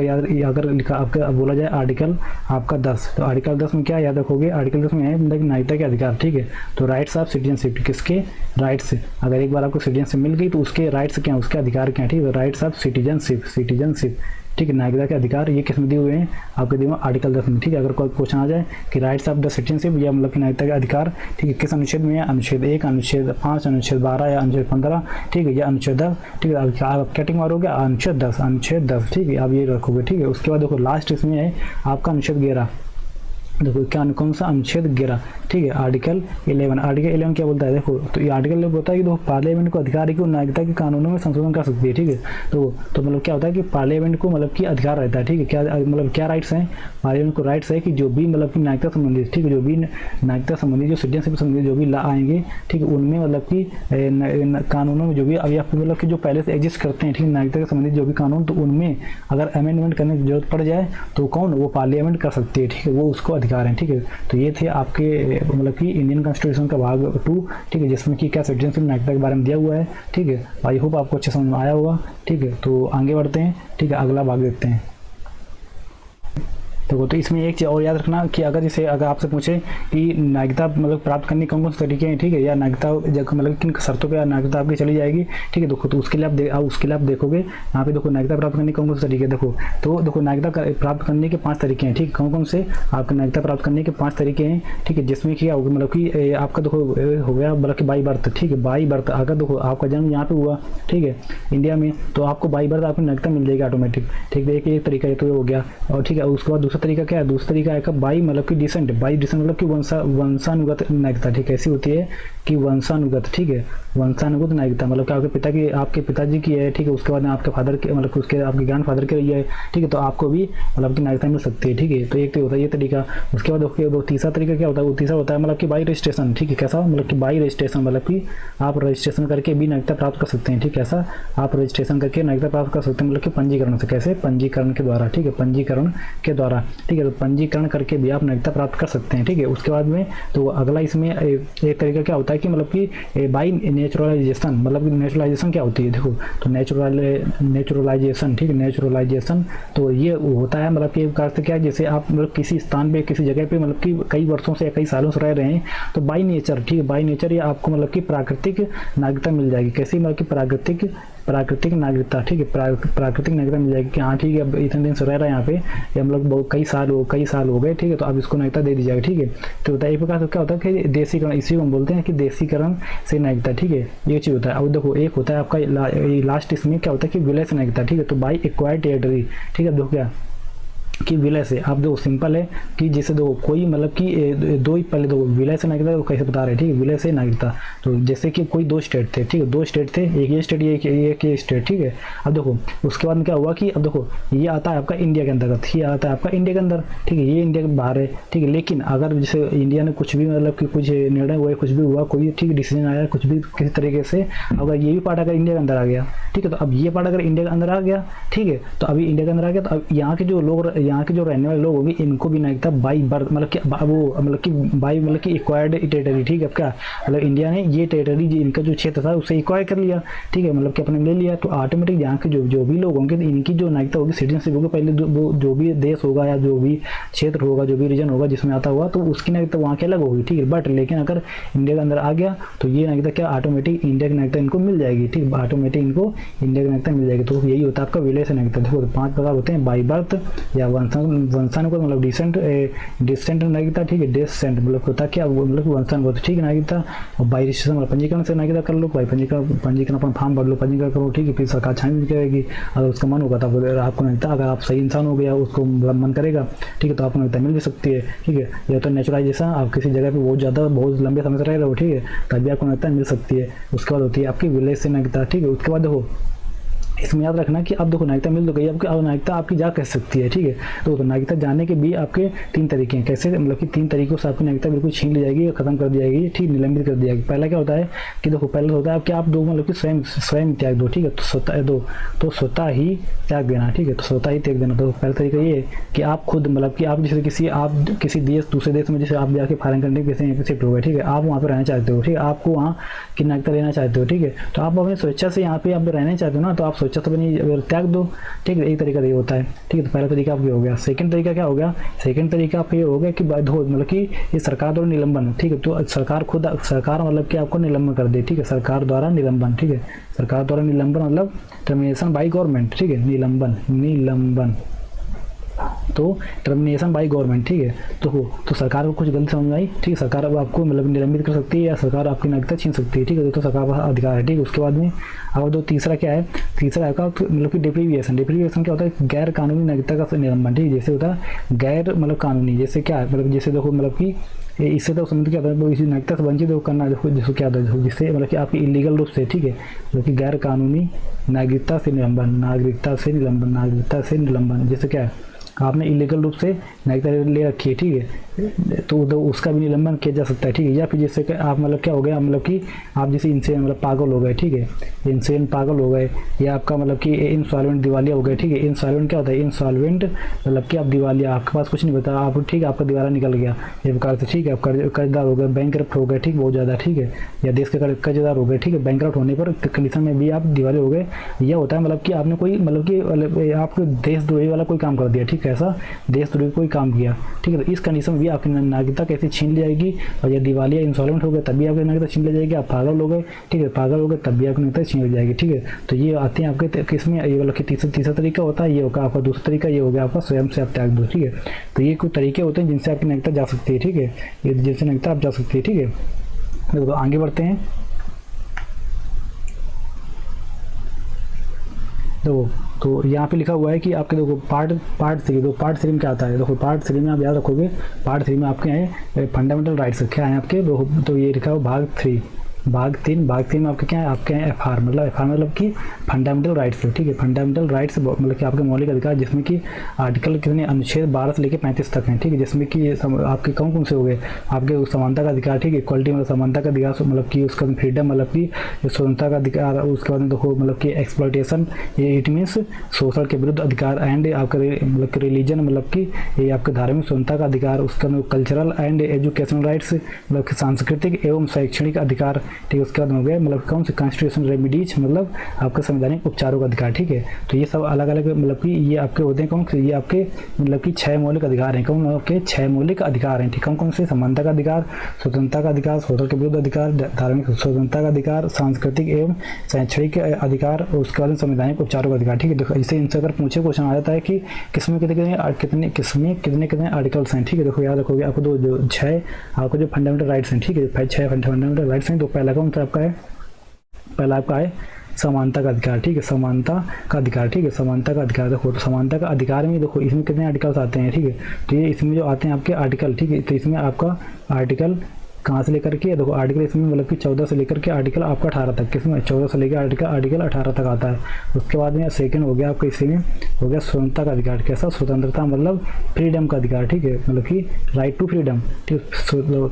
अगर लिखा आपका बोला जाए आर्टिकल आपका 10, तो आर्टिकल 10 में क्या याद रखोगे, आर्टिकल 10 में है मतलब नागरिकता के अधिकार, ठीक है। तो राइट्स ऑफ सिटीजनशिप, किसके राइट्स, अगर एक बार आपको सिटीजनशिप मिल गई तो उसके राइट्स क्या, उसके अधिकार क्या, ठीक है। राइट्स ऑफ सिटीजनशिप, ठीक है, नागरिकता के अधिकार ये किस में दिए हुए हैं, आपके दिए हुए आर्टिकल 10 में, ठीक है। अगर कोई क्वेश्चन आ जाए कि राइट्स ऑफ द सिटीजनशिप या मतलब कि नागरिकता के अधिकार, ठीक है, किस अनुच्छेद में है, अनुच्छेद 1, अनुच्छेद 5, अनुच्छेद 12 या अनुच्छेद 15, ठीक है, या अनुच्छेद 10, ठीक है। आप क्या टिक मारोगे, अनुच्छेद 10, ठीक है, आप ये रखोगे, ठीक है। उसके बाद देखो लास्ट इसमें है आपका अनुच्छेद 11, देखो क्या कौन सा, अनुच्छेद 11, ठीक है, आर्टिकल 11, आर्टिकल 11 क्या बोलता है, देखो तो ये आर्टिकल बोलता है कि देखो पार्लियामेंट को अधिकार है कि वो नागरिकता के कानूनों में संशोधन कर सकती है, ठीक है। तो मतलब क्या होता है कि पार्लियामेंट को मतलब कि अधिकार रहता है, ठीक है। क्या मतलब क्या राइट्स हैं, पार्लियामेंट को राइट्स है कि जो भी मतलब कि नागरिकता संबंधित, ठीक है, जो भी नागरिकता संबंधी, जो सिटीजनशिप संबंधित जो भी ला आएंगे, ठीक है, उनमें मतलब कि कानूनों में जो भी अभी आपको मतलब कि जो पहले से एग्जिस्ट करते हैं, ठीक है, नागरिकता के संबंधित जो भी कानून, तो उनमें अगर अमेंडमेंट करने की जरूरत पड़ जाए तो कौन, वो पार्लियामेंट कर सकती है, ठीक है, वो उसको अधिकार है, ठीक है। तो ये थे आपके मतलब कि इंडियन कॉन्स्टिट्यूशन का भाग 2, ठीक है, जिसमें कि क्या सिटीजनशिप नागरिकता के बारे में दिया हुआ है, ठीक है। आई होप आपको अच्छे समझ में आया होगा, ठीक है। तो आगे बढ़ते हैं, ठीक है, अगला भाग देखते हैं। तो इसमें एक चीज़ और याद रखना कि अगर आपसे पूछे कि नागरिकता मतलब प्राप्त करने के कौन कौन से तरीके हैं, ठीक है, या नागरिकता मतलब किन शर्तों पे नागरिकता आपकी चली जाएगी, ठीक है, देखो तो उसके लिए आप देखोगे यहाँ पे, देखो नागरिकता प्राप्त करने के कौन कौन से तरीके, देखो नागरिकता प्राप्त करने के 5 तरीके हैं, ठीक, कौन कौन से आपके नागरिकता प्राप्त करने के 5 तरीके हैं, ठीक है। जिसमें क्या होगा मतलब कि आपका देखो हो गया मतलब कि बाई बर्थ, ठीक है, बाई बर्थ, अगर देखो आपका जन्म यहाँ पे हुआ, ठीक है, इंडिया में, तो आपको बाई बर्थ आपको नागरिकता मिल जाएगी ऑटोमेटिक, ठीक है। एक तरीका है तो ये हो गया, और ठीक है, उसके बाद दूसरा तरीका क्या है, दूसरा तरीका है बाई मतलब कि डिसेंट, मतलब कि वंशानुगत नागरिकता, ठीक है, ऐसी होती है कि वंशानुगत, ठीक है, वंशानुगत नागरिकता मतलब कि आपके पिताजी की है, ठीक है, उसके बाद आपके फादर के मतलब उसके आपके ग्रैंड फादर की रही है, ठीक है, तो आपको भी मतलब कि नागरिकता मिल सकती है, ठीक है। तो एक तो होता है ये तरीका। उसके बाद तीसरा तरीका क्या होता है, वो तीसरा होता है मतलब कि बाई रजिस्ट्रेशन, ठीक है, कैसा मतलब कि बाई रजिस्ट्रेशन मतलब कि आप रजिस्ट्रेशन करके भी नागरिकता प्राप्त कर सकते हैं, ठीक है, ऐसा आप रजिस्ट्रेशन करके नागरिकता प्राप्त कर सकते हैं, मतलब कि पंजीकरण से, कैसे, पंजीकरण के द्वारा, ठीक है, पंजीकरण के द्वारा, ठीक है, तो पंजीकरण करके भी आप नागरिकता प्राप्त कर सकते हैं, ठीक है। उसके बाद में तो अगला इसमें एक तरीका क्या होता है कि मतलब कि बाई नेचुरलाइजेशन, मतलब नेचुरलाइजेशन क्या होती है, देखो तो नेचुरलाइजेशन, ठीक है, नेचुरलाइजेशन तो ये होता है मतलब कि अर्थ क्या है, जैसे आप मतलब किसी स्थान पे, किसी जगह पे मतलब कि कई वर्षों से या कई सालों से रह रहे हैं, तो बाई नेचर, ठीक है, बाई नेचर ये आपको मतलब कि प्राकृतिक नागरिकता मिल जाएगी, कैसी मतलब कि प्राकृतिक नागरिकता, ठीक है, प्राकृतिक नागरिकता मिल जाएगी कि हाँ ठीक है, अब इतने दिन से रह रहा है यहाँ पे, या मतलब कई साल हो गए, ठीक है, तो अब इसको नागरिकता दे दी जाएगी, ठीक है। तो एक प्रकार से क्या होता है कि देशीकरण, इसी को हम बोलते हैं कि देशीकरण से नागरिकता, ठीक है, ये चीज़ होता है। अब देखो एक होता है आपका लास्ट इसमें क्या होता है कि विलय से नागरिकता, ठीक है, तो बाई एक्वायर्ड टेरिटरी, ठीक है, देखो क्या कि विलय से, आप दो सिंपल है कि जैसे दो कोई मतलब कि दो ही पहले दो विलय से नागरिकता तो कैसे बता रहे हैं, ठीक है, विलय से नागरिकता, तो जैसे कि कोई 2 स्टेट थे, ठीक है, 2 स्टेट थे, एक ये स्टेट एक ये स्टेट, ठीक है। अब देखो उसके बाद में क्या हुआ कि अब देखो ये आता है आपका इंडिया के अंतर्गत, ये आता है आपका इंडिया के अंदर, ठीक है, ये इंडिया के बाहर है, ठीक है। लेकिन अगर जैसे इंडिया ने कुछ भी मतलब कि कुछ निर्णय हुआ, कुछ भी हुआ, कोई ठीक डिसीजन आया, कुछ भी किसी तरीके से, अगर ये भी पार्ट अगर इंडिया के अंदर आ गया, ठीक है, तो अब ये पार्ट अगर इंडिया के अंदर आ गया, ठीक है, तो अभी इंडिया के अंदर आ गया, तो अब यहाँ के जो रहने वाले लोग होंगे, इनको भी नागरिकता बाई बर्थ मतलब कि वो मतलब कि बाई मतलब कि एक्वायर्ड टेरिटरी, ठीक है, अब क्या मतलब इंडिया ने ये टेरिटरी इनका जो क्षेत्र था उसे एक्वायर कर लिया, ठीक है, मतलब कि अपने ले लिया, तो ऑटोमेटिक यहाँ के जो भी लोग होंगे, तो इनकी जो नागरिकता होगी, सिटीजनशिप होगी, पहले जो भी देश होगा या जो भी क्षेत्र होगा, जो भी रीजन होगा जिसमें आता हुआ, तो उसकी नागरिकता वहाँ की अलग होगी, ठीक है। बट लेकिन अगर इंडिया के अंदर आ गया तो ये नागरिकता क्या ऑटोमेटिक इंडिया की नागरिकता इनको मिल जाएगी, ठीक, ऑटोमेटिक इनको इंडिया की नागरिकता मिल जाएगी। तो यही होता है आपका विलय से नागरिकता। देखो 5 प्रकार होते हैं, बाई बर्थ या वंशानुगत मतलब डिसेंट नागरिकता, ठीक है, डिसेंट मतलब होता क्या मतलब वंशानुगत, ठीक है, नागरिकता, और बाई रजिस्ट्रेशन मतलब पंजीकरण से नागरिकता कर लो, बाई पंजीकरण अपन फॉर्म भर लो, पंजीकरण करो, ठीक है, फिर सरकार छानबीन करेगी, अगर उसका मन होगा तो आपको नागरिकता, अगर आप सही इंसान हो गया, उसको मन करेगा, ठीक है, तो आपको नागरिकता मिल भी सकती है, ठीक है। या तो नेचुरलाइजेशन, आप किसी जगह पे बहुत लंबे समय से रह रहे हो, ठीक है, तभी आपको नागरिकता मिल सकती है। उसके बाद होती है आपकी विलेज से नागरिकता, ठीक है। उसके बाद देखो इसमें याद रखना कि अब देखो नागरिकता मिल तो गई, आपकी अब नागरिकता आपकी जा कैसे सकती है, ठीक है। तो नागरिकता जाने के भी आपके 3 तरीके हैं। कैसे, मतलब कि 3 तरीकों से आपकी नागरिकता बिल्कुल छीन ली जाएगी, खत्म कर दी जाएगी, ठीक, निलंबित कर दी जाएगी। पहला क्या होता है कि देखो, पहला होता है कि आप दो, मतलब कि स्वयं त्याग दो, ठीक है। तो स्वतः ही त्याग देना, ठीक है। तो स्वतः ही त्याग देना। तो पहला तरीका ये है कि आप खुद, मतलब कि आप जैसे किसी देश, दूसरे देश में जैसे आप जाके फॉरेन कंट्री जैसे यहाँ पे शिफ्ट हो गए, ठीक है। आप वहाँ पे रहना चाहते हो, ठीक है। आपको वहाँ की नागरिकता लेना चाहते हो, ठीक है। तो आप अपनी स्वेच्छा से यहाँ पे आप रहना चाहते हो ना, तो आप स्वेच्छा से अपनी त्याग दो, ठीक है। एक तरीका ये होता है, ठीक है। तो पहला तरीका आपका हो गया। सेकंड तरीका क्या हो गया? सेकंड तरीका आप ये हो गया कि मतलब कि ये सरकार द्वारा निलंबन, ठीक है। तो सरकार मतलब कि आपको निलंबन कर दे, ठीक है। सरकार द्वारा निलंबन, ठीक है। सरकार द्वारा निलंबन मतलब टर्मिनेशन बाय गवर्नमेंट, ठीक है। निलंबन तो टर्मिनेशन बाय गवर्नमेंट, ठीक है। तो सरकार को कुछ गलत समझ में आई, ठीक है। सरकार अब आपको मतलब निलंबित कर सकती है या सरकार आपकी नागरिकता छीन सकती है, ठीक है। तो सरकार का अधिकार है, ठीक है। उसके बाद में अब दो तीसरा क्या है? तीसरा आपका मतलब कि डिप्रीविएशन क्या होता है? गैर कानूनी नागरिकता का निलंबन, ठीक है। जैसे होता है गैर मतलब कानूनी, जैसे क्या है, मतलब जैसे देखो, मतलब कि इससे तो समझ क्या होता है, इसी नागरिकता से वंचित करना, देखो जिसको क्या होता है, जिससे मतलब कि आपकी इलीगल रूप से, ठीक है, मतलब कि गैर कानूनी नागरिकता से निलंबन, जैसे क्या है, आपने इलीगल रूप से नागरिकता ले रखी है, ठीक है। तो उसका भी निलंबन किया जा सकता है, ठीक है। या फिर जैसे कि आप मतलब क्या हो गया, मतलब कि आप जैसे इनसे मतलब पागल हो गए, ठीक है। इनसेन पागल हो गए, या आपका मतलब कि इंसॉल्वेंट दिवालिया हो गए, ठीक है। इंसॉल्वेंट क्या होता है? इंसॉल्वेंट मतलब कि आप दिवालिया, आपके पास कुछ नहीं बता, आप ठीक है, आपका दिवाला निकल गया ये प्रकार से, ठीक है। आप कर्जदार हो गए, बैंकरप्ट हो गए, ठीक, बहुत ज़्यादा, ठीक है। या देश के कर्जदार हो गए, ठीक है। बैंकरप्ट होने पर कंडीशन में भी आप दिवाले हो गए। यह होता है मतलब कि आपने कोई मतलब कि आपको देशद्रोही वाला कोई काम कर दिया, ठीक है। ऐसा देशद्रोही कोई काम किया, ठीक है। तो इस कंडीशन में भी आपकी नागरिकता कैसे छीन ली जाएगी? और या दिवालिया इंसॉल्वेंट हो गए तब भी आपकी नागरिकता छीन ली जाएगी। आप पागल हो गए, ठीक है, पागल हो गए तब भी आपकी नागरिकता छीन ली जाएगी, ठीक है। तो ये आते हैं आपके किसमें, ये वाला कि तीसरा तरीका होता है, ये होगा आपका। दूसरा तरीका ये हो गया आपका स्वयं से आप त्याग दो, ठीक है। तो ये कुछ तरीके होते हैं जिनसे आपकी नागरिकता जा सकती है, ठीक है। ये जिनसे नागरिकता आप जा सकती है, ठीक है। देखो तो आगे बढ़ते हैं। देखो तो यहाँ पे लिखा हुआ है कि आपके देखो पार्ट 3, तो पार्ट 3 में क्या आता है? देखो पार्ट 3 में आप याद रखोगे, पार्ट 3 में आपके हैं फंडामेंटल राइट्स, क्या है आपके? तो ये लिखा हुआ भाग 3 में आपके क्या है? आपके हैं एफआर मतलब कि फंडामेंटल राइट्स, ठीक है। फंडामेंटल राइट्स मतलब कि आपके मौलिक अधिकार, जिसमें कि आर्टिकल कितने, अनुच्छेद 12 से लेकर 35 तक हैं, ठीक है। जिसमें कि आपके कौन से हो गए? आपके समानता का अधिकार, ठीक है। इक्वालिटी मतलब समानता का अधिकार, मतलब कि उसका फ्रीडम मतलब कि स्वतंत्रता का अधिकार। उसके बाद देखो मतलब कि एक्सप्लॉयटेशन, ये इट मीन्स शोषण के विरुद्ध अधिकार। एंड आपका मतलब कि रिलीजन मतलब कि ये आपके धार्मिक स्वतंत्रता का अधिकार। उसका कल्चरल एंड एजुकेशनल राइट्स मतलब कि सांस्कृतिक एवं शैक्षणिक अधिकार, ठीक है। उसके बाद हो गया मतलब कौन से कॉन्स्टिट्यूशन रेमिडीज, मतलब आपका संवैधानिक उपचारों का अधिकार, ठीक है। तो ये सब अलग अलग मतलब कि ये आपके होते हैं कौन से? ये आपके मतलब कि 6 मौलिक अधिकार हैं। कौन आपके 6 मौलिक अधिकार हैं, ठीक है। कौन से? समानता का अधिकार, स्वतंत्रता का अधिकार, शोषण के विरुद्ध अधिकार, धार्मिक स्वतंत्रता का अधिकार, सांस्कृतिक एवं शैक्षणिक अधिकार, उसके बाद संवैधानिक उपचारों का अधिकार, ठीक है। देखो इसे इनसे अगर पूछे क्वेश्चन आ जाता है कि किसमें कितने आर्टिकल्स हैं, ठीक है। देखो याद रखोगे आपको जो 6 आपको जो फंडामेंटल राइट्स हैं, ठीक है। 6 फंडामेंटल राइट्स हैं। तो पहला कौन सा आपका है? पहला आपका है समानता का अधिकार, ठीक है। समानता का अधिकार, ठीक है। समानता का अधिकार, देखो तो समानता का अधिकार में देखो इसमें कितने आर्टिकल्स आते हैं, ठीक है। तो ये इसमें जो आते हैं आपके आर्टिकल, ठीक है। तो इसमें आपका आर्टिकल कहाँ से लेकर के, देखो आर्टिकल इसमें मतलब कि 14 से लेकर के आर्टिकल आपका 18 तक, किसमें 14 से लेकर आर्टिकल 18 तक आता है। उसके बाद में सेकंड हो गया आपका, इसी में हो गया स्वतंत्रता का अधिकार। कैसा? स्वतंत्रता मतलब फ्रीडम का अधिकार, ठीक है। मतलब कि राइट टू फ्रीडम, ठीक।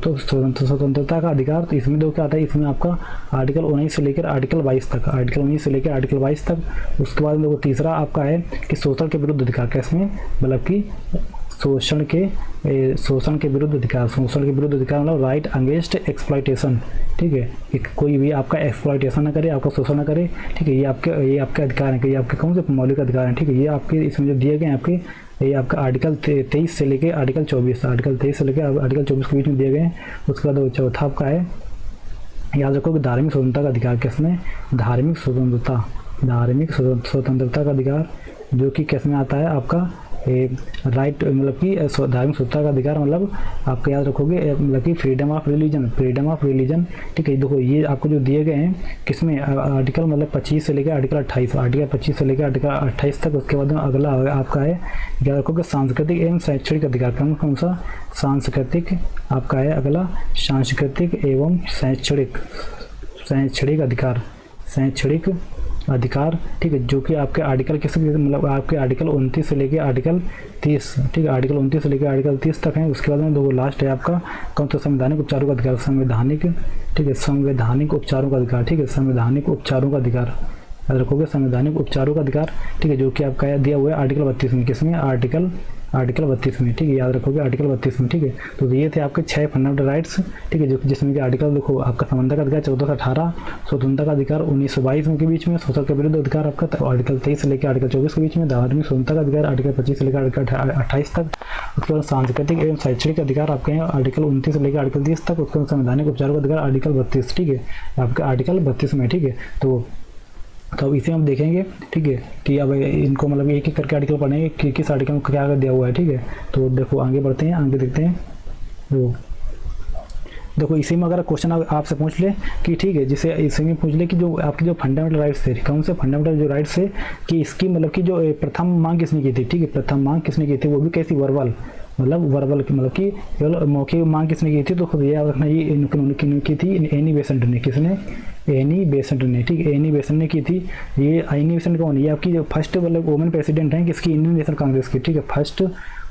तो स्वतंत्रता का अधिकार, तो इसमें देखो क्या आता है, इसमें आपका आर्टिकल 19 से लेकर आर्टिकल 22 तक, आर्टिकल 19 से लेकर आर्टिकल 22 तक। उसके बाद देखो तीसरा आपका है कि शोषण के विरुद्ध अधिकार, कैसमें मतलब कि शोषण के विरुद्ध अधिकार। शोषण के विरुद्ध अधिकार मतलब राइट अगेंस्ट एक्सप्लॉयटेशन, ठीक है। कि कोई भी आपका एक्सप्लॉयटेशन ना करे, आपका शोषण ना करे, ठीक है। ये आपके अधिकार हैं, कि ये आपके कौन से मौलिक अधिकार हैं, ठीक है। ये आपके इसमें जो दिए गए हैं आपके, ये आपका आर्टिकल 23 से लेकर आर्टिकल 24, आर्टिकल 23 से लेकर आर्टिकल 24 के बीच में दिए गए हैं। उसके बाद चौथा आपका है, याद रखो कि धार्मिक स्वतंत्रता का अधिकार, किसमें? धार्मिक स्वतंत्रता का अधिकार, जो कि किसमें आता है आपका राइट मतलब कि धार्मिक स्वतंत्रता का अधिकार, मतलब आपको याद रखोगे मतलब कि फ्रीडम ऑफ रिलीजन, ठीक है। देखो ये आपको जो दिए गए हैं किसमें? आर्टिकल मतलब 25 से लेकर आर्टिकल 28, आर्टिकल 25 से लेकर आर्टिकल 28 तक। उसके बाद अगला आपका है, याद रखोगे सांस्कृतिक एवं शैक्षणिक अधिकार। कौन सा? सांस्कृतिक आपका है अगला, सांस्कृतिक एवं शैक्षणिक अधिकार, शैक्षणिक अधिकार, ठीक है, जो कि आपके आर्टिकल किस मतलब आपके आर्टिकल 29 से लेके आर्टिकल 30, ठीक है, आर्टिकल 29 से लेकर आर्टिकल 30 तक है। उसके बाद में दो लास्ट है आपका कौन सा, संवैधानिक उपचारों का अधिकार, संवैधानिक, ठीक है, संवैधानिक उपचारों का अधिकार, ठीक है, संवैधानिक उपचारों का अधिकार, याद रखोगे संवैधानिक उपचारों का अधिकार, ठीक है, जो कि आपका दिया हुआ है आर्टिकल 32 में, किसमें, आर्टिकल 32 में, ठीक है, याद रखोगे आर्टिकल 32 में, ठीक है। तो ये थे आपके 6 फंडामेंटल राइट्स, ठीक है, जो जिसमें कि आर्टिकल देखो आपका संबंध का अधिकार 14 से 18, स्वतंत्रता का अधिकार 1922 के बीच में, शोषण के विरुद्ध अधिकार आपका आर्टिकल 23 से लेकर आर्टिकल 24 के बीच में, धार्मिक स्वतंत्रता का अधिकार आर्टिकल 25 से लेकर आर्टिकल 28 तक, उसके बाद सांस्कृतिक एवं शैक्षणिक अधिकार आपके हैं आर्टिकल 29 से लेकर आर्टिकल 30 तक, उसके बाद संवैधानिक उपचारों का अधिकार आर्टिकल 32, ठीक है, आपका आर्टिकल 32 में, ठीक है। तो अब इसे हम देखेंगे, ठीक है, कि अब इनको मतलब एक एक करके आर्टिकल पढ़ेंगे कि किस आर्टिकल में क्या दिया हुआ है, ठीक है। तो देखो आगे बढ़ते हैं, आगे देखते हैं। तो देखो इसी में अगर क्वेश्चन आपसे पूछ ले कि ठीक है, जिसे इसी में पूछ ले कि जो आपके जो फंडामेंटल राइट्स थे, कौन से फंडामेंटल जो राइट्स थे, कि इसकी मतलब कि जो प्रथम मांग किसने की थी, ठीक है, प्रथम मांग किसने की थी, वो भी कैसी, वर्बल, मतलब वर्बल की, मतलब कि केवल मौखिक मांग किसने की थी, तो खुद याद रखना ये इन्होंने की थी एनी बेसेंट ने, किसने, एनी बेसेंट ने, ठीक है, एनी बेसेंट ने की थी। ये एनी बेसेंट कौन है, ये आपकी जो फर्स्ट मतलब वुमेन प्रेसिडेंट हैं किसकी, इंडियन नेशनल कांग्रेस की, ठीक है, फर्स्ट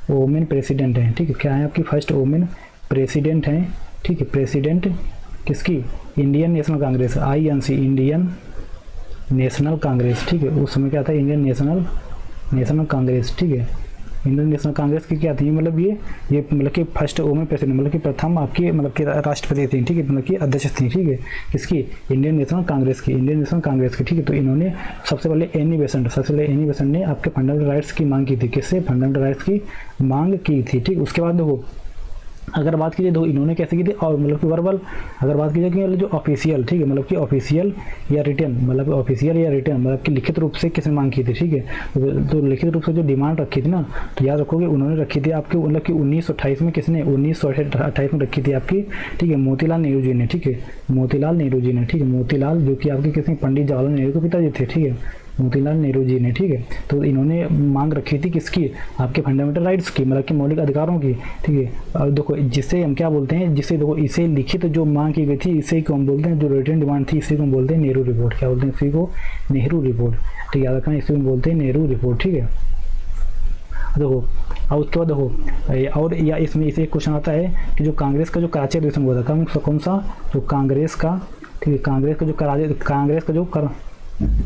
वुमेन प्रेसिडेंट हैं, ठीक है, क्या है आपकी फर्स्ट वुमेन प्रेसिडेंट हैं, ठीक है, प्रेसिडेंट किसकी, Indian national Congress, INC, Indian national Congress, ठीक है, उस समय क्या था, इंडियन नेशनल कांग्रेस, ठीक है, इंडियन नेशनल कांग्रेस की क्या थी, मतलब ये मतलब कि फर्स्ट वुमेन प्रेसिडेंट, मतलब कि प्रथम आपकी मतलब कि राष्ट्रपति थी, ठीक है, मतलब कि अध्यक्ष थी, ठीक है, किसकी, इंडियन नेशनल कांग्रेस की, ठीक है। तो इन्होंने सबसे पहले एनी बेसेंट ने आपके फंडामेंटल राइट्स की मांग की थी, किससे, फंडामेंटल राइट्स की मांग की थी, ठीक। उसके बाद देखो अगर बात कीजिए तो इन्होंने कैसे की थी, और मतलब कि वर्बल, अगर बात कीजिए कि जो ऑफिशियल, ठीक है, मतलब कि ऑफिशियल या रिटर्न, मतलब ऑफिशियल या रिटर्न, मतलब कि लिखित रूप से किसने मांग की थी, ठीक है। तो लिखित रूप से जो डिमांड रखी थी ना, तो याद रखोगे उन्होंने रखी थी आपकी मतलब कि 1928 में, किसने, 1928 में रखी थी आपकी, ठीक है, मोतीलाल नेहरू जी ने, ठीक है, मोतीलाल नेहरू जी ने, ठीक है, मोतीलाल जो कि आपके किसने, पंडित जवाहरलाल नेहरू के पिताजी थे, ठीक है, मोतीलाल नेहरू जी ने, ठीक है। तो इन्होंने मांग रखी थी किसकी, आपके फंडामेंटल राइट्स की, मतलब कि मौलिक अधिकारों की, ठीक है। अब देखो जिसे हम क्या बोलते हैं, जिसे देखो इसे लिखित जो मांग की गई थी, इसे को हम बोलते हैं, जो रिटन डिमांड थी, इसी को हम बोलते हैं नेहरू रिपोर्ट, क्या बोलते हैं इसी को, नेहरू रिपोर्ट, ठीक है, याद रखना इसी को बोलते हैं नेहरू रिपोर्ट, ठीक है। देखो और उसके बाद देखो और या इसमें इसे एक क्वेश्चन आता है कि जो कांग्रेस का जो कराची अधिवेशन हुआ था, कौन सा, जो कांग्रेस का, ठीक है, कांग्रेस का जो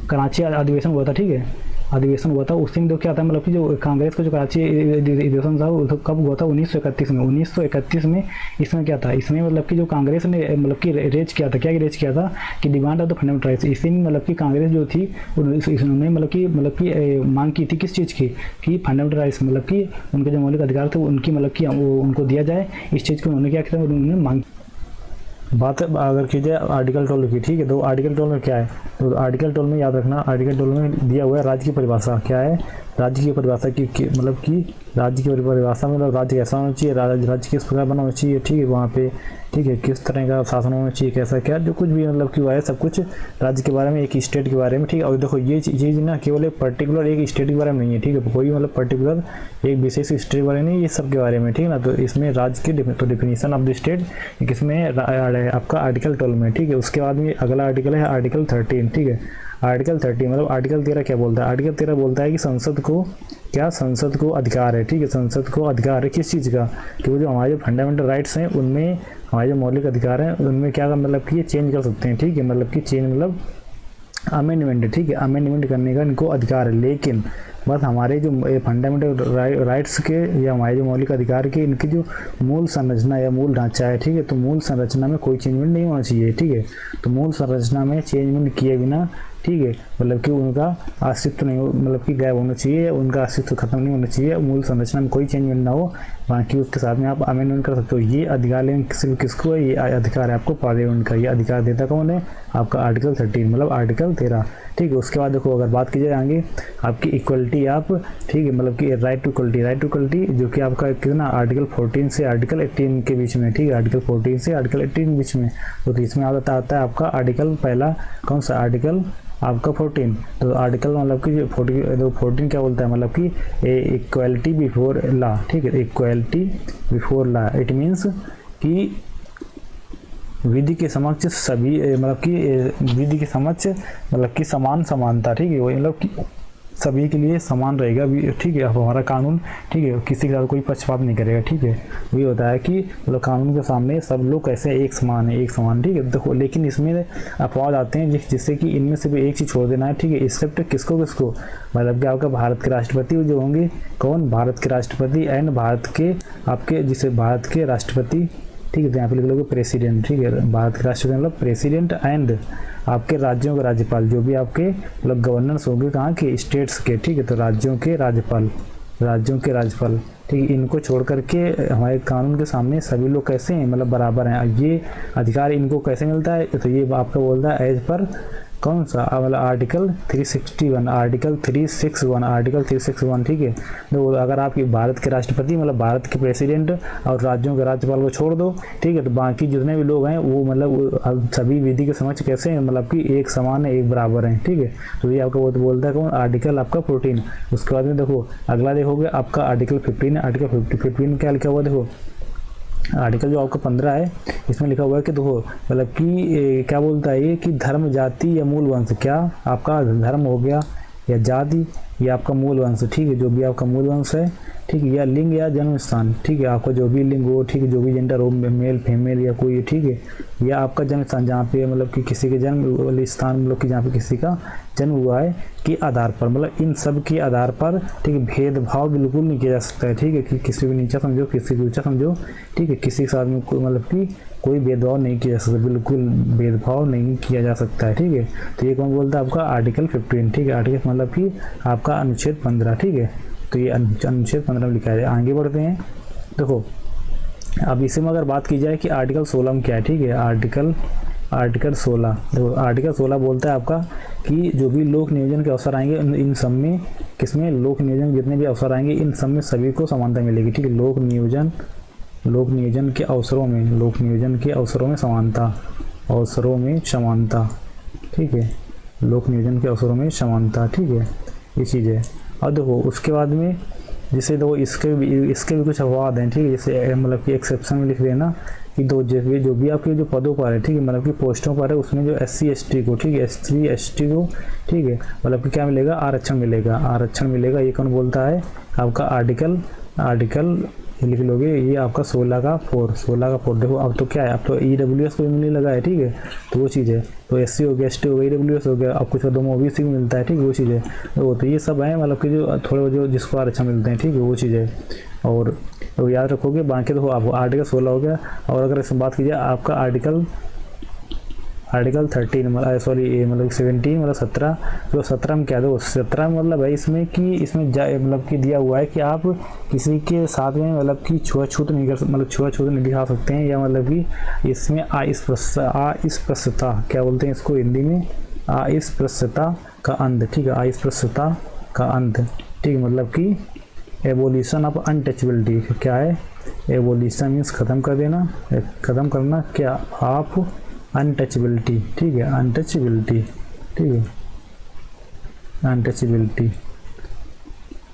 कराची अधिवेशन हुआ था, ठीक है, अधिवेशन हुआ था, उसी में तो क्या था, मतलब कि जो कांग्रेस का जो कराची अधिवेशन था वो कब हुआ था, 1931 में, 1931 में। इसमें क्या था, इसमें मतलब कि जो कांग्रेस ने मतलब कि रेज किया था, क्या रेज किया था कि demand of the fundamental rights, इसी में मतलब कि कांग्रेस जो थी उन्होंने मतलब कि मांग की थी किस चीज़ की, कि फंडामेंटल राइट्स, मतलब कि उनके जो मौलिक अधिकार थे उनकी मतलब कि उनको दिया जाए, इस चीज़ को उन्होंने क्या किया, उन्होंने मांग। बात अगर की जाए आर्टिकल 12 की, ठीक है, तो आर्टिकल 12 में क्या है, तो आर्टिकल 12 में याद रखना, आर्टिकल 12 में दिया हुआ है राज्य की परिभाषा, क्या है, राज्य की परिभाषा की मतलब कि राज्य की परिभाषा में मतलब राज्य कैसा होना चाहिए, राज्य किस प्रकार बना होना चाहिए, ठीक है, वहाँ पे, ठीक है, किस तरह का शासन होना चाहिए, कैसा क्या, जो कुछ भी मतलब कि हुआ है सब कुछ राज्य के बारे में, एक स्टेट के बारे में, ठीक है। और देखो ये चीज़ ना केवल एक पर्टिकुलर एक स्टेट के बारे में नहीं है, ठीक है, कोई मतलब पर्टिकुलर एक विशेष स्टेट के बारे में नहीं, ये सब के बारे में, ठीक है ना। तो इसमें राज्य की तो डिफिनीशन ऑफ द स्टेट किसमें आपका आर्टिकल 12 में, ठीक है। उसके बाद में अगला आर्टिकल है आर्टिकल 13, ठीक है, आर्टिकल 30 मतलब आर्टिकल 13 क्या बोलता है, आर्टिकल 13 बोलता है कि संसद को अधिकार है, ठीक है, संसद को अधिकार है किस चीज़ का, कि वो जो हमारे जो फंडामेंटल राइट्स हैं उनमें हमारे जो मौलिक अधिकार हैं उनमें क्या मतलब कि ये चेंज कर सकते हैं, ठीक है, मतलब कि चेंज मतलब अमेंडमेंट, ठीक है, अमेंडमेंट करने का इनको अधिकार है। लेकिन बस हमारे जो फंडामेंटल राइट्स के या हमारे जो मौलिक अधिकार के इनकी जो मूल संरचना या मूल ढांचा है, ठीक है, तो मूल संरचना में कोई चेंजमेंट नहीं होना चाहिए, ठीक है। तो मूल संरचना में चेंजमेंट किए बिना, ठीक है, मतलब कि उनका अस्तित्व नहीं हो, मतलब कि गायब होना चाहिए, उनका अस्तित्व खत्म नहीं होना चाहिए, मूल संरचना में कोई चेंजमेंट ना हो, बाकी उसके साथ में आप अमेंडमेंट कर सकते हो। ये अधिकार लेकिन किसको है, ये अधिकार है आपको पार्लियामेंट का, ये अधिकार देता कौन है, आपका आर्टिकल 13 मतलब आर्टिकल 13, ठीक है। उसके बाद देखो अगर बात की जाए आगे आपकी इक्वलिटी आप, ठीक है, मतलब कि राइट टू इक्वलिटी जो कि आपका कितना आर्टिकल 14 से आर्टिकल 18 के बीच में, ठीक है, आर्टिकल 14 से आर्टिकल 18 के बीच में। तो इसमें आता है आपका आर्टिकल पहला कौन सा, आर्टिकल आपका 14। तो आर्टिकल मतलब कि 14 क्या बोलता है, मतलब कि इक्वलिटी बिफोर लॉ, ठीक है, equality before law, it means कि विधि के समक्ष सभी मतलब कि विधि के समक्ष मतलब कि समान समानता, ठीक है, वही मतलब कि सभी के लिए समान रहेगा, ठीक है। अब हमारा कानून, ठीक है, किसी के साथ कोई पक्षपात नहीं करेगा, ठीक है। वही होता है कि मतलब कानून के सामने सब लोग कैसे एक समान है, एक समान, ठीक है। देखो लेकिन इसमें अपवाद आते हैं जिससे कि इनमें से भी एक चीज़ छोड़ देना है, ठीक है। एक्सेप्ट किसको किसको, मतलब कि आपका भारत के राष्ट्रपति जो होंगे, कौन, भारत के राष्ट्रपति एंड भारत के आपके जिसे भारत के राष्ट्रपति, ठीक है। तो यहाँ पे लिख लोगे प्रेसिडेंट, ठीक है। भारत के राष्ट्रपति मतलब प्रेसिडेंट एंड आपके राज्यों के राज्यपाल, जो भी आपके मतलब गवर्नर्स होंगे कहाँ के, स्टेट्स के, ठीक है। तो राज्यों के राज्यपाल, राज्यों के राज्यपाल, ठीक है। इनको छोड़ करके हमारे कानून के सामने सभी लोग कैसे हैं, मतलब बराबर हैं। ये अधिकार इनको कैसे मिलता है, तो ये आपका बोलता है एज पर कौन सा, मतलब आर्टिकल 361, आर्टिकल 361, आर्टिकल 361, ठीक है। तो अगर आप भारत के राष्ट्रपति मतलब भारत के प्रेसिडेंट और राज्यों के राज्यपाल को छोड़ दो, ठीक है, तो बाकी जितने भी लोग हैं वो मतलब सभी विधि के समक्ष कैसे हैं, मतलब कि एक समान है, एक बराबर हैं, ठीक है। तो ये आपका वो बोलता है कौन, आर्टिकल आपका 14। उसके बाद में देखो अगला देखोगे आपका आर्टिकल 15, आर्टिकल 15 क्या लिखा हुआ, देखो आर्टिकल जो आपका 15 है इसमें लिखा हुआ है कि देखो मतलब कि क्या बोलता है ये कि धर्म, जाति या मूल वंश, क्या आपका धर्म हो गया या जाति या आपका मूल वंश, ठीक है, जो भी आपका मूल वंश है, ठीक है, या लिंग या जन्म स्थान, ठीक है, आपका जो भी लिंग हो, ठीक है, जो भी जेंडर हो, मेल फीमेल या कोई, ठीक है, या आपका जन्म स्थान जहाँ पे मतलब कि किसी के जन्म वाले स्थान मतलब कि जहाँ पे किसी का जन्म हुआ है के आधार पर, मतलब इन सब के आधार पर, ठीक है, भेदभाव बिल्कुल नहीं किया जा सकता है, ठीक है, कि किसी को नीचा समझो, किसी को ऊंचा समझो, ठीक है, किसी के साथ में कोई मतलब कि कोई भेदभाव नहीं किया जा सकता, बिल्कुल भेदभाव नहीं किया जा सकता है, ठीक है। तो ये कौन बोलता है, आपका आर्टिकल 15, ठीक है, आर्टिकल मतलब कि आपका अनुच्छेद 15, ठीक है। तो ये अनुच्छेद 15 में लिखा है। आगे बढ़ते हैं, देखो अब इसी में अगर बात की जाए कि आर्टिकल 16 में क्या है, ठीक है, आर्टिकल 16, देखो आर्टिकल 16 बोलता है आपका कि जो भी लोक नियोजन के अवसर आएंगे इन सब में, किसमें, लोक नियोजन जितने भी अवसर आएंगे इन सब में सभी को समानता मिलेगी, ठीक है। लोक नियोजन के अवसरों में, लोक नियोजन के अवसरों में समानता, अवसरों में समानता, ठीक है, लोक नियोजन के अवसरों में समानता, ठीक है, ये चीज़ है। और देखो उसके बाद में जैसे देखो इसके भी कुछ अपवाद हैं, ठीक है, जैसे मतलब कि एक्सेप्शन में लिख देना कि जो भी आपके जो पदों पर है, ठीक है, मतलब कि पोस्टों पर है, उसमें जो SC ST को, ठीक है, SC ST को, ठीक है, मतलब कि क्या मिलेगा, आरक्षण मिलेगा, आरक्षण मिलेगा। ये कौन बोलता है, आपका आर्टिकल लिख लोगे, ये आपका 16 का 4। देखो अब तो क्या है, अब तो EWS को मिलने लगा है, ठीक है, तो वो चीज़ है। तो SC हो गया, ST हो गया, EWS हो गया, अब कुछ पदों में OBC को मिलता है, ठीक है, वो चीज़ है। तो ये सब है मतलब कि जो थोड़े जो जिसको आरक्षण मिलते हैं, ठीक है, वो चीज़ है। और तो याद रखोगे, बाकी देखो आपको आर्टिकल 16 हो गया। और अगर इसमें बात की जाए आपका आर्टिकल 13 सॉरी मतलब 17 मतलब 17, तो 17 में क्या दो, 17 में मतलब है इसमें कि इसमें मतलब कि दिया हुआ है कि आप किसी के साथ में मतलब कि छुआछूत नहीं कर, मतलब छुआछूत नहीं दिखा सकते हैं, या मतलब कि इसमें अस्पृश्यता क्या बोलते हैं इसको हिंदी में, अस्पृश्यता का अंत, ठीक है, अस्पृश्यता का अंत, ठीक है, मतलब कि एबोलिशन ऑफ अनटचबिलिटी, क्या है, एबोलिशन मीन्स खत्म कर देना, खत्म करना, क्या आप अनटचबिलिटी, ठीक है, अनटचबिलिटी, ठीक है, अनटचबिलिटी।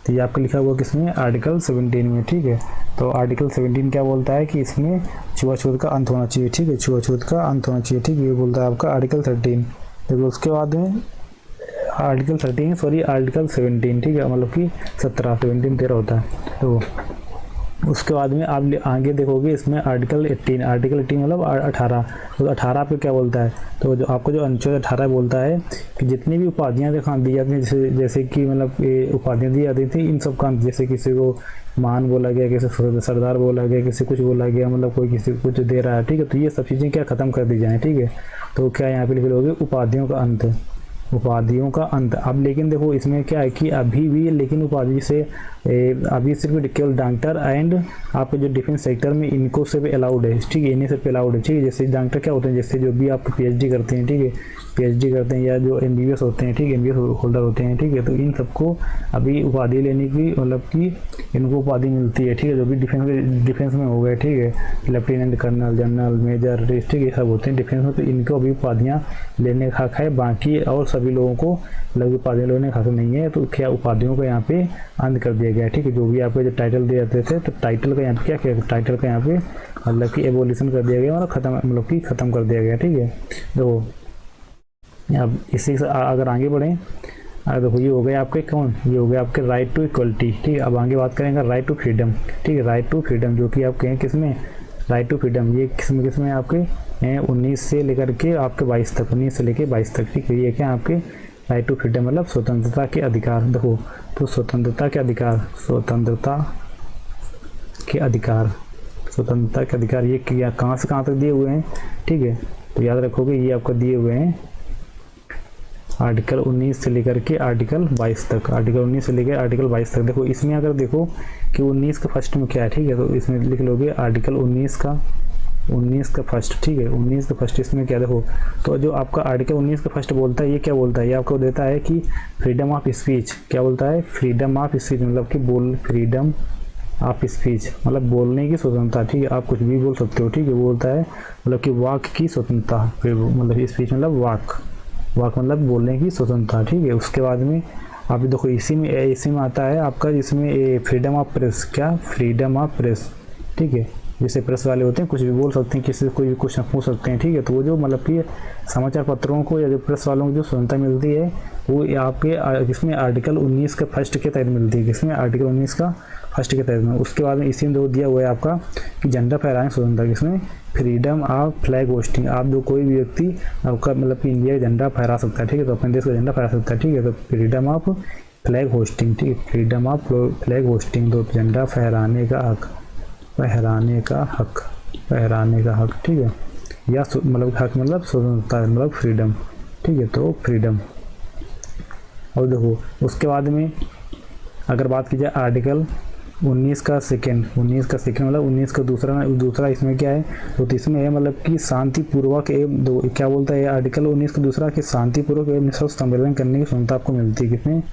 तो ये आपका लिखा हुआ किसमें, आर्टिकल 17 में, ठीक है। तो आर्टिकल 17 क्या बोलता है कि इसमें छुआछूत का अंत होना चाहिए, ठीक है, छुआछूत का अंत होना चाहिए, ठीक है, ये बोलता है आपका आर्टिकल 13। देखो उसके बाद में आर्टिकल 17, ठीक है, मतलब कि 17 होता है। तो उसके बाद में आप आगे देखोगे इसमें आर्टिकल 18 मतलब 18। तो 18 पे क्या बोलता है, तो जो आपको जो अनुच्छेद 18 बोलता है कि जितनी भी उपाधियाँ दी जाती हैं, जैसे कि मतलब उपाधियाँ दी जाती थी इन सब का, जैसे किसी को मान बोला गया, किसी सरदार बोला गया, किसी कुछ बोला गया, मतलब कोई किसी को कुछ दे रहा है, ठीक है, तो ये सब चीज़ें क्या ख़त्म कर दी जाएँ, ठीक है। तो क्या यहाँ पे लिख लोगे, उपाधियों का अंत, उपाधियों का अंत। अब लेकिन देखो इसमें क्या है कि अभी भी लेकिन उपाधि से अभी सिर्फ केवल डॉक्टर एंड आपके जो डिफेंस सेक्टर में इनको सिर्फ अलाउड है, ठीक है, इन्हें सिर्फ अलाउड है, ठीक है। जैसे डॉक्टर क्या होते हैं, जैसे जो भी आप PhD करते हैं, ठीक है, PhD करते हैं, या जो MBBS होते हैं, ठीक है, MBBS होल्डर होते हैं, ठीक है, तो इन सबको अभी उपाधि लेने की मतलब कि इनको उपाधि मिलती है, ठीक है, जो भी डिफेंस में हो गए, ठीक है, लेफ्टिनेंट कर्नल, जनरल, मेजर, ठीक है, सब होते हैं डिफेंस में, तो इनको अभी उपाधियाँ लेने का हक है। बाकी और सभी लोगों को मतलब उपाधियाँ लेने का हक नहीं है। तो क्या उपाधियों का यहाँ पे अंत कर दिया गया है, ठीक है। जो भी आपको जो टाइटल दिए जाते थे तो टाइटल का यहाँ पे क्या किया, टाइटल का यहाँ पे मतलब कि एबोलिशन कर दिया गया, मतलब खत्म, मतलब कि खत्म कर दिया गया, ठीक है। तो अब इसी से अगर आगे बढ़ें, देखो ये हो गया आपके कौन, ये हो गया आपके राइट टू इक्वलिटी, ठीक है। अब आगे बात करेंगे राइट टू फ्रीडम, ठीक है। राइट टू फ्रीडम जो कि आपके हैं किसमें, राइट टू फ्रीडम ये किसमें आपके हैं 19 से लेकर के आपके 22 तक, 19 से लेकर 22 तक, ठीक है। ये क्या आपके राइट टू फ्रीडम मतलब स्वतंत्रता के अधिकार। देखो तो स्वतंत्रता के अधिकार, स्वतंत्रता के अधिकार, स्वतंत्रता के अधिकार ये क्या कहाँ से कहाँ तक दिए हुए हैं, ठीक है। तो याद रखोगे ये आपका दिए हुए हैं आर्टिकल 19 से लेकर के आर्टिकल 22 तक, आर्टिकल 19 से लेकर आर्टिकल 22 तक। देखो इसमें अगर देखो कि 19 का फर्स्ट में क्या है, ठीक है, तो इसमें लिख लोगे आर्टिकल 19 का फर्स्ट, ठीक है। 19 का फर्स्ट इसमें क्या, देखो तो जो आपका आर्टिकल 19 का फर्स्ट बोलता है ये क्या बोलता है, ये आपको देता है कि फ्रीडम ऑफ स्पीच, क्या बोलता है, फ्रीडम ऑफ स्पीच मतलब कि फ्रीडम ऑफ स्पीच मतलब बोलने की स्वतंत्रता, ठीक है। आप कुछ भी बोल सकते हो, ठीक है। वो बोलता है मतलब कि वाक की स्वतंत्रता, मतलब स्पीच मतलब वाक मतलब बोलने की स्वतंत्रता, ठीक है। उसके बाद में आप देखो इसी में आता है आपका जिसमें फ्रीडम ऑफ प्रेस, क्या फ्रीडम ऑफ प्रेस, ठीक है। जैसे प्रेस वाले होते हैं कुछ भी बोल सकते हैं, किसी से कोई भी क्वेश्चन पूछ सकते हैं, ठीक है। तो वो जो मतलब कि समाचार पत्रों को या जो प्रेस वालों को जो स्वतंत्रता मिलती है वो आपके किसमें आर्टिकल 19 के फर्स्ट के तहत मिलती है, किसमें आर्टिकल 19 का फर्स्ट के तहत में। उसके बाद में इसी में दिया हुआ है आपका कि झंडा फहराने स्वतंत्रता, किसमें फ्रीडम ऑफ फ्लैग होस्टिंग, आप जो कोई भी व्यक्ति आपका मतलब कि इंडिया का झंडा फहरा सकता है, ठीक है। तो अपने देश का झंडा फहरा सकता है, ठीक है। तो फ्रीडम ऑफ फ्लैग होस्टिंग, ठीक है, फ्रीडम ऑफ फ्लैग होस्टिंग, तो झंडा फहराने का हक, फहराने का हक, ठीक है। या मतलब हक मतलब स्वतंत्रता मतलब फ्रीडम, ठीक है। तो फ्रीडम। और देखो उसके बाद में अगर बात की जाए आर्टिकल 19 का सेकेंड मतलब 19 का दूसरा इसमें क्या है, तो इसमें है मतलब कि शांतिपूर्वक क्या बोलता है आर्टिकल 19 का दूसरा कि शांतिपूर्वक एवं निष्पक्ष सम्मेलन करने की स्वतंत्रता आपको मिलती है, किसमें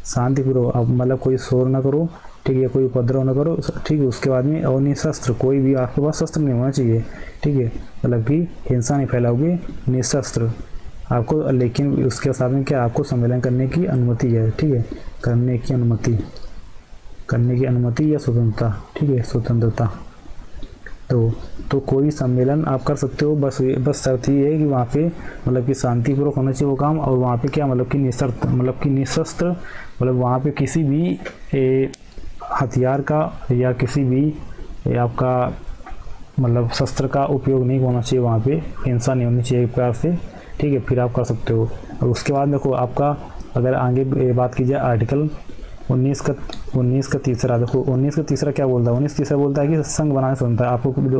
शांतिपूर्वक, अब मतलब कोई शोर ना करो, ठीक है, कोई उपद्रव ना करो, ठीक है। उसके बाद में और निशस्त्र, कोई भी आपके पास शस्त्र नहीं होना चाहिए, ठीक है, मतलब कि हिंसा नहीं फैलाओगे, निशस्त्र आपको, लेकिन उसके साथ में क्या आपको सम्मेलन करने की अनुमति है, ठीक है, करने की अनुमति या स्वतंत्रता, ठीक है, स्वतंत्रता। तो कोई सम्मेलन आप कर सकते हो, बस शर्त ये है कि वहाँ पे मतलब कि शांतिपूर्वक होना चाहिए वो काम, और वहाँ पे क्या मतलब कि निशस्त्र मतलब वहाँ पे किसी भी हथियार का या किसी भी आपका मतलब शस्त्र का उपयोग नहीं होना चाहिए, वहाँ पे हिंसा नहीं होनी चाहिए एक प्रकार से, ठीक है, फिर आप कर सकते हो। और उसके बाद देखो आपका अगर आगे बात की जाए आर्टिकल 19 का तीसरा, देखो 19 का तीसरा क्या बोलता है, 19 तीसरा बोलता है कि संघ बनाने स्वतंत्रता,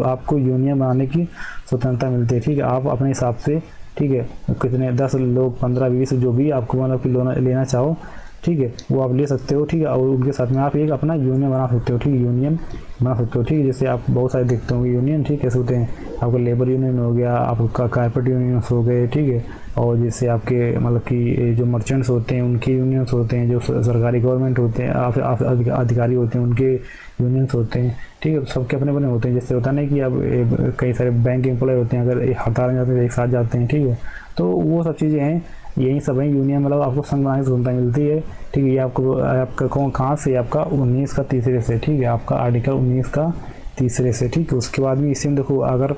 आपको यूनियन बनाने की स्वतंत्रता मिलती है, ठीक है। आप अपने हिसाब से, ठीक है, कितने 10 लोग 15-20 जो भी आपको मतलब कि लेना चाहो, ठीक है, वो आप ले सकते हो, ठीक है। और उनके साथ में आप एक अपना यूनियन बना सकते हो, ठीक है, यूनियन बना सकते हो, ठीक है। जैसे आप बहुत सारे देखते होंगे यूनियन, ठीक है, कैसे होते हैं, आपका लेबर यूनियन हो गया, आपका कारपेट यूनियंस हो गए, ठीक है। और जैसे आपके मतलब कि जो मर्चेंट्स होते हैं उनके यूनियंस होते हैं, जो सरकारी गवर्नमेंट होते हैं अधिकारी होते हैं उनके यूनियंस होते हैं, ठीक है। तो सबके अपने अपने होते हैं। जैसे होता नहीं कि अब कई सारे बैंक एम्प्लॉय होते हैं, अगर हड़ताल में जाते हैं एक साथ जाते हैं, ठीक है। तो वो सब चीज़ें हैं, यही सब है यूनियन, मतलब आपको संघ बनाने की स्वतंत्रता मिलती है, ठीक है। ये आपका कहाँ से, आपका 19 का तीसरे से, ठीक है, आपका आर्टिकल 19 का तीसरे से, ठीक है। उसके बाद में इसी में देखो अगर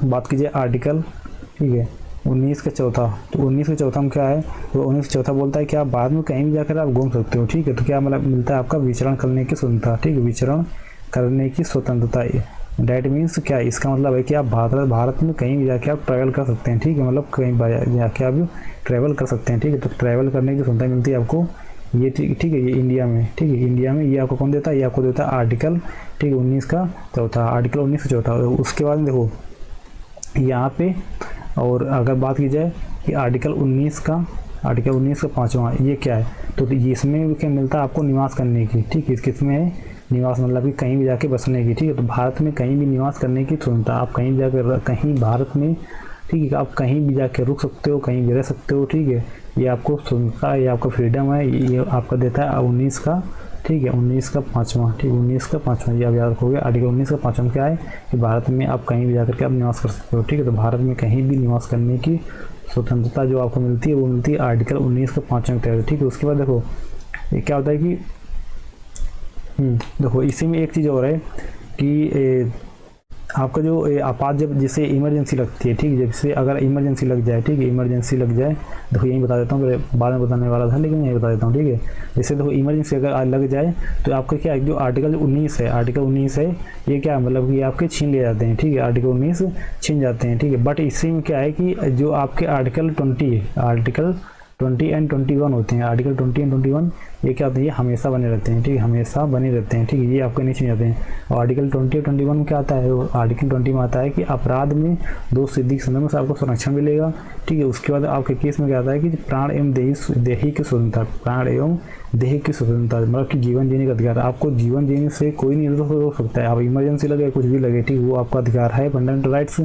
बात कीजिए आर्टिकल, ठीक है, 19 का चौथा, तो 19 का चौथा में क्या है, तो 19 का चौथा बोलता है कि आप बाद में कहीं भी जाकर आप घूम सकते हो, ठीक है। तो क्या मतलब मिलता है आपका विचरण करने की स्वतंत्रता, ठीक है, विचरण करने की स्वतंत्रता। डैट मीन्स क्या है, इसका मतलब है कि आप भारत में कहीं भी जाके आप ट्रैवल कर सकते हैं, ठीक है, मतलब कहीं जाके आप ट्रैवल कर सकते हैं, ठीक है। तो ट्रैवल करने की स्वतंत्रता मिलती है आपको, ये ठीक है, ये इंडिया में, ठीक है, इंडिया में ये आपको कौन देता है, ये आपको देता है आर्टिकल, ठीक है, 19 का चौथा, आर्टिकल 19 का चौथा। उसके बाद देखो यहाँ पे और अगर बात की जाए कि आर्टिकल 19 का पाँचवा, ये क्या है, तो इसमें क्या मिलता है आपको निवास करने की, ठीक है। किसमें है निवास, मतलब कि कहीं भी जाके बसने की, ठीक है। तो भारत में कहीं भी निवास करने की स्वतंत्रता, आप कहीं जाकर कहीं भारत में, ठीक है, आप कहीं भी जाके रुक सकते हो, कहीं भी रह सकते हो, ठीक है। ये आपको स्वतंत्रता, ये आपका फ्रीडम है, ये आपका देता है 19 का, ठीक है, 19 का पाँचवा, ठीक है, 19 का पाँचवा, ये आप याद रखोगे। आर्टिकल 19 का पाँचवा क्या है कि भारत में आप कहीं भी जाकर के आप निवास कर सकते हो, ठीक है। तो भारत में कहीं भी निवास करने की स्वतंत्रता जो आपको मिलती है वो मिलती है आर्टिकल 19 का 5वां के तहत, ठीक है। उसके बाद देखो ये क्या होता है कि देखो इसी में एक चीज़ और है कि आपका जो आपात जब जिसे इमरजेंसी लगती है, ठीक है, जैसे अगर इमरजेंसी लग जाए, ठीक है, इमरजेंसी लग जाए, देखो यही बता देता हूँ, बाद में बताने वाला था लेकिन यही बता देता हूँ, ठीक है। जैसे देखो इमरजेंसी अगर लग जाए तो आपका क्या है, जो आर्टिकल 19 है, आर्टिकल 19 है, ये क्या मतलब कि आपके छीन लिए जाते हैं, ठीक है, आर्टिकल 19 छीन जाते हैं, ठीक है। बट इसी में क्या है कि जो आपके आर्टिकल 20 आर्टिकल 20 एंड 21 होते हैं, आर्टिकल 20 एंड 21 ये क्या होते हैं, ये हमेशा बने रहते हैं, ठीक है, हमेशा बने रहते हैं, ठीक है, ये आपके नहीं छीन जाते हैं। और आर्टिकल 20 और 21 में क्या आता है, आर्टिकल 20 में आता है कि अपराध में दो सिद्धि के संदर्भ में आपको संरक्षण मिलेगा, ठीक है। उसके बाद आपके केस में क्या आता है कि प्राण एवं देही की स्वतंत्रता, प्राण एवं देह की स्वतंत्रता मतलब कि जीवन जीने का अधिकार, आपको जीवन जीने से कोई नहीं रोक सकता है। आप इमरजेंसी लगे कुछ भी लगे, ठीक, वो आपका अधिकार है, फंडामेंटल राइट्स,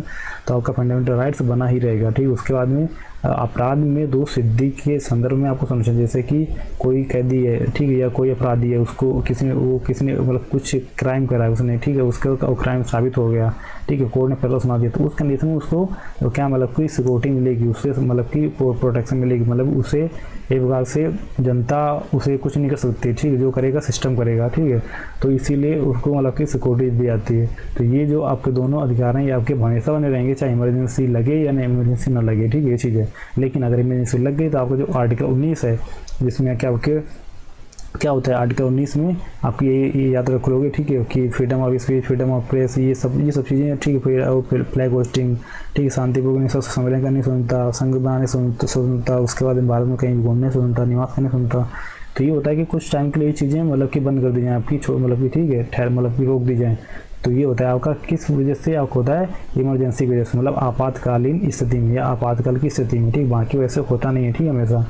तो आपका फंडामेंटल राइट्स बना ही रहेगा, ठीक। उसके बाद में अपराध में दो सिद्धि के संदर्भ में आपको समझना, जैसे कि कोई कैदी है, ठीक है, या कोई अपराधी है, उसको किसी ने मतलब कुछ क्राइम करा है उसने, ठीक है, उसका क्राइम साबित हो गया, ठीक है, कोर्ट ने पहले सुना दिया, तो उस कंडीशन में उसको तो क्या मतलब कि सिक्योरिटी मिलेगी, उससे मतलब कि प्रोटेक्शन मिलेगी, मतलब उसे एक प्रकार से जनता उसे कुछ नहीं कर सकती, ठीक है, जो करेगा सिस्टम करेगा, ठीक है, तो इसीलिए उसको मतलब कि सिक्योरिटी दी जाती है। तो ये जो आपके दोनों अधिकार हैं ये आपके हमेशा बने रहेंगे, चाहे इमरजेंसी लगे या नहीं इमरजेंसी ना लगे, ठीक है, ये चीज़ है। लेकिन अगर इमरजेंसी लग गई तो आपका जो आर्टिकल 19 है जिसमें क्या होता है, आर्टिकल 19 में आपकी ये याद रख लोगे, ठीक है, कि freedom of speech, freedom of press, ये सब चीज़ें, ठीक है, फिर फ्लैग होस्टिंग, ठीक है, शांतिपूर्ण सम्मेलन करने स्वतंत्रता, संघ बनाने स्वतंत्रता, उसके बाद भारत में कहीं घूमने स्वतंत्रता, निवास करने स्वतंत्रता। तो ये होता है कि कुछ टाइम के लिए ये चीज़ें मतलब कि बंद कर दी जाए आपकी, मतलब कि ठीक है, ठहर मतलब कि रोक दी जाए। तो ये होता है आपका किस वजह से आपको होता है, इमरजेंसी की वजह से, मतलब आपातकालीन स्थिति में या आपातकाल की स्थिति में, ठीक, बाकी वैसे होता नहीं है, ठीक है, हमेशा।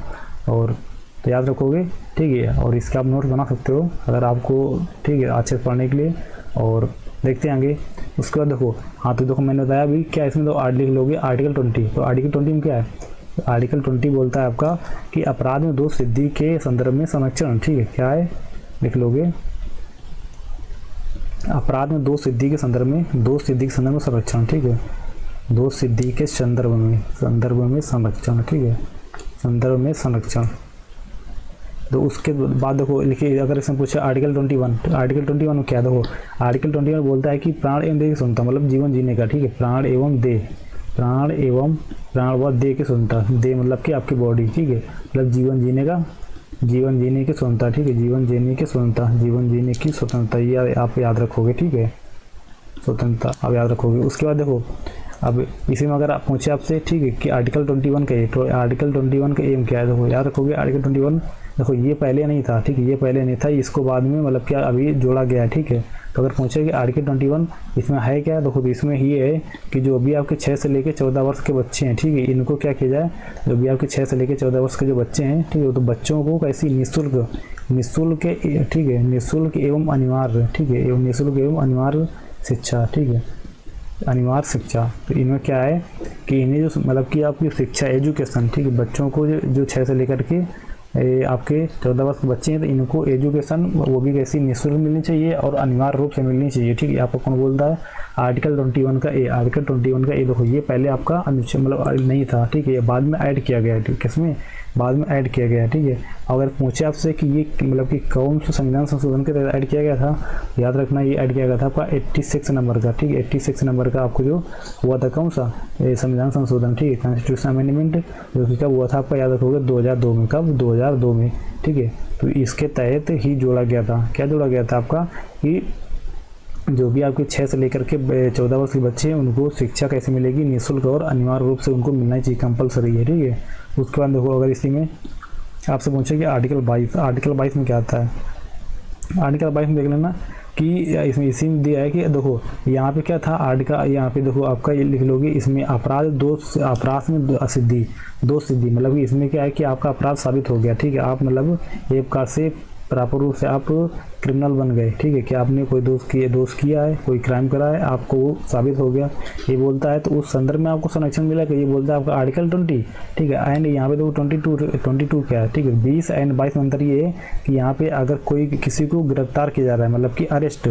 और तो याद रखोगे, ठीक है, और इसका आप नोट बना सकते हो अगर आपको, ठीक है, अच्छे से पढ़ने के लिए। और देखते हैं आगे। उसके बाद देखो, हाँ, तो देखो मैंने बताया अभी क्या इसमें, तो लिख लोगे आर्टिकल 20, तो आर्टिकल 20 में क्या है, आर्टिकल 20 बोलता है आपका कि अपराध में दो सिद्धि के संदर्भ में संरक्षण, ठीक है, क्या है लिख लोगे, अपराध में दो सिद्धि के संदर्भ में संरक्षण, ठीक है, दो सिद्धि के संदर्भ में संरक्षण, ठीक है, संदर्भ में संरक्षण। तो उसके बाद देखो लिखिए, अगर इसमें पूछे आर्टिकल 21, तो आर्टिकल 21 में क्या, देखो आर्टिकल 21 बोलता है कि प्राण एवं देह की स्वतंत्रता, मतलब जीवन जीने का, ठीक है, प्राण एवं व देह की स्वतंत्रता, देह मतलब कि आपकी बॉडी, ठीक है, मतलब जीवन जीने की स्वतंत्रता, ठीक है, जीवन जीने की स्वतंत्रता, ये आप याद रखोगे, ठीक है, स्वतंत्रता आप याद रखोगे। उसके बाद देखो अब इसी में अगर आप पूछे आपसे, ठीक है, कि आर्टिकल 21 का तो आर्टिकल 21 का एम क्या है, देखो याद रखोगे आर्टिकल 21, देखो ये पहले नहीं था, ठीक है, ये पहले नहीं था, इसको बाद में मतलब क्या अभी जोड़ा गया है, ठीक है। तो अगर पूछे कि आर्टिकल 21 इसमें है क्या, देखो तो इसमें ये है कि जो भी आपके 6 से लेकर 14 वर्ष के बच्चे हैं, ठीक है, इनको क्या किया जाए, जो भी आपके 6 से लेकर 14 वर्ष के जो बच्चे हैं, ठीक है, तो बच्चों को कैसी निःशुल्क, ठीक है, निःशुल्क एवं अनिवार्य, ठीक है, एवं निःशुल्क एवं अनिवार्य शिक्षा, ठीक है, अनिवार्य शिक्षा। तो इनमें क्या है कि इन्हें जो मतलब कि आपकी शिक्षा एजुकेशन, ठीक है, बच्चों को जो 6 से लेकर के आपके 14 वर्ष के बच्चे हैं, तो इनको एजुकेशन वो भी कैसी निःशुल्क मिलनी चाहिए और अनिवार्य रूप से मिलनी चाहिए, ठीक है। आपको कौन बोलता है, आर्टिकल 21 का ए, आर्टिकल 21 का ए, देखो ये पहले आपका अनुच्छेद मतलब नहीं था, ठीक है, ये बाद में ऐड किया गया है, ठीक, किसमें बाद में ऐड किया गया है, ठीक है। अगर पूछे आपसे कि ये मतलब कि कौन सा संविधान संशोधन के तहत ऐड किया गया था, याद रखना ये ऐड किया गया था आपका 86 नंबर का, ठीक है, 86 नंबर का आपको जो हुआ था, कौन सा संविधान संशोधन, ठीक है, कॉन्स्टिट्यूशन अमेंडमेंट, जो कि कब हुआ था आपका, याद रखोगे 2002 में, कब 2002 में, ठीक है। तो इसके तहत ही जोड़ा गया था, क्या जोड़ा गया था आपका, कि जो भी आपके 6 से लेकर के 14 वर्ष के बच्चे हैं उनको शिक्षा कैसे मिलेगी, निःशुल्क और अनिवार्य रूप से उनको मिलना चाहिए, कंपलसरी है, ठीक है। उसके बाद देखो अगर इसी में आपसे पूछे कि आर्टिकल 22 में क्या आता है, आर्टिकल 22 में देख लेना कि इसमें इसी में दिया है कि देखो यहाँ पे क्या था आर्टिकल, यहाँ पे देखो आपका ये लिख लोगे, इसमें अपराध में सिद्धि, दो सिद्धि, मतलब कि इसमें क्या है कि आपका अपराध साबित हो गया, ठीक है, आप मतलब एक प्रकार से प्रॉपर रूप से आप क्रिमिनल बन गए, ठीक है, कि आपने कोई दोष किया है, कोई क्राइम करा है, आपको वो साबित हो गया, ये बोलता है। तो उस संदर्भ में आपको संरक्षण मिला कि ये बोलता है आपका आर्टिकल 20, ठीक है। एंड यहाँ पे तो 22 क्या है, ठीक है, 20 एंड 22 में अंतर ये है कि यहाँ पे अगर कोई किसी को गिरफ्तार किया जा रहा है, मतलब कि अरेस्ट,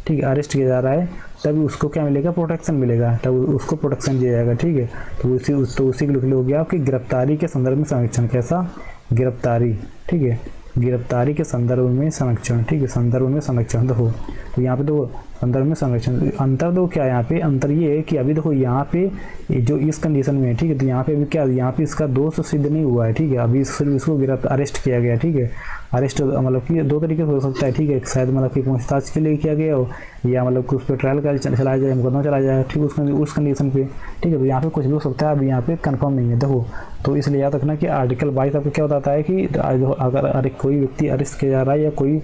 ठीक है, अरेस्ट किया जा रहा है, तभी उसको क्या मिलेगा, प्रोटेक्शन मिलेगा, तब उसको प्रोटेक्शन दिया जाएगा। ठीक है, तो उसी के लिए हो गया आपकी गिरफ्तारी के संदर्भ में संरक्षण। कैसा, गिरफ्तारी, ठीक है, गिरफ्तारी के संदर्भ में संरक्षण। ठीक है, संदर्भ में संरक्षण। देखो तो यहाँ पे देखो संदर्भ में संरक्षण, अंतर देखो क्या है यहाँ पे, अंतर ये है कि अभी देखो यहाँ पे जो इस कंडीशन में है, ठीक है, तो यहाँ पे अभी क्या, यहाँ पे इसका दोष सिद्ध नहीं हुआ है। ठीक है, अभी सिर्फ इसको अरेस्ट किया गया। ठीक है, अरेस्ट मतलब कि दो तरीके से हो सकता है। ठीक है, शायद मतलब कि पूछताछ के लिए किया गया हो, या मतलब कि उस पर ट्रायल का चलाया जाए, मुकदमा चलाया जाए। ठीक है, उस कंडीशन पे। ठीक है, तो यहाँ पे कुछ भी हो सकता है, अभी यहाँ पे कंफर्म नहीं है। देखो तो इसलिए याद रखना कि आर्टिकल 22 आपको क्या बताता है कि अगर कोई व्यक्ति अरेस्ट किया जा रहा है या कोई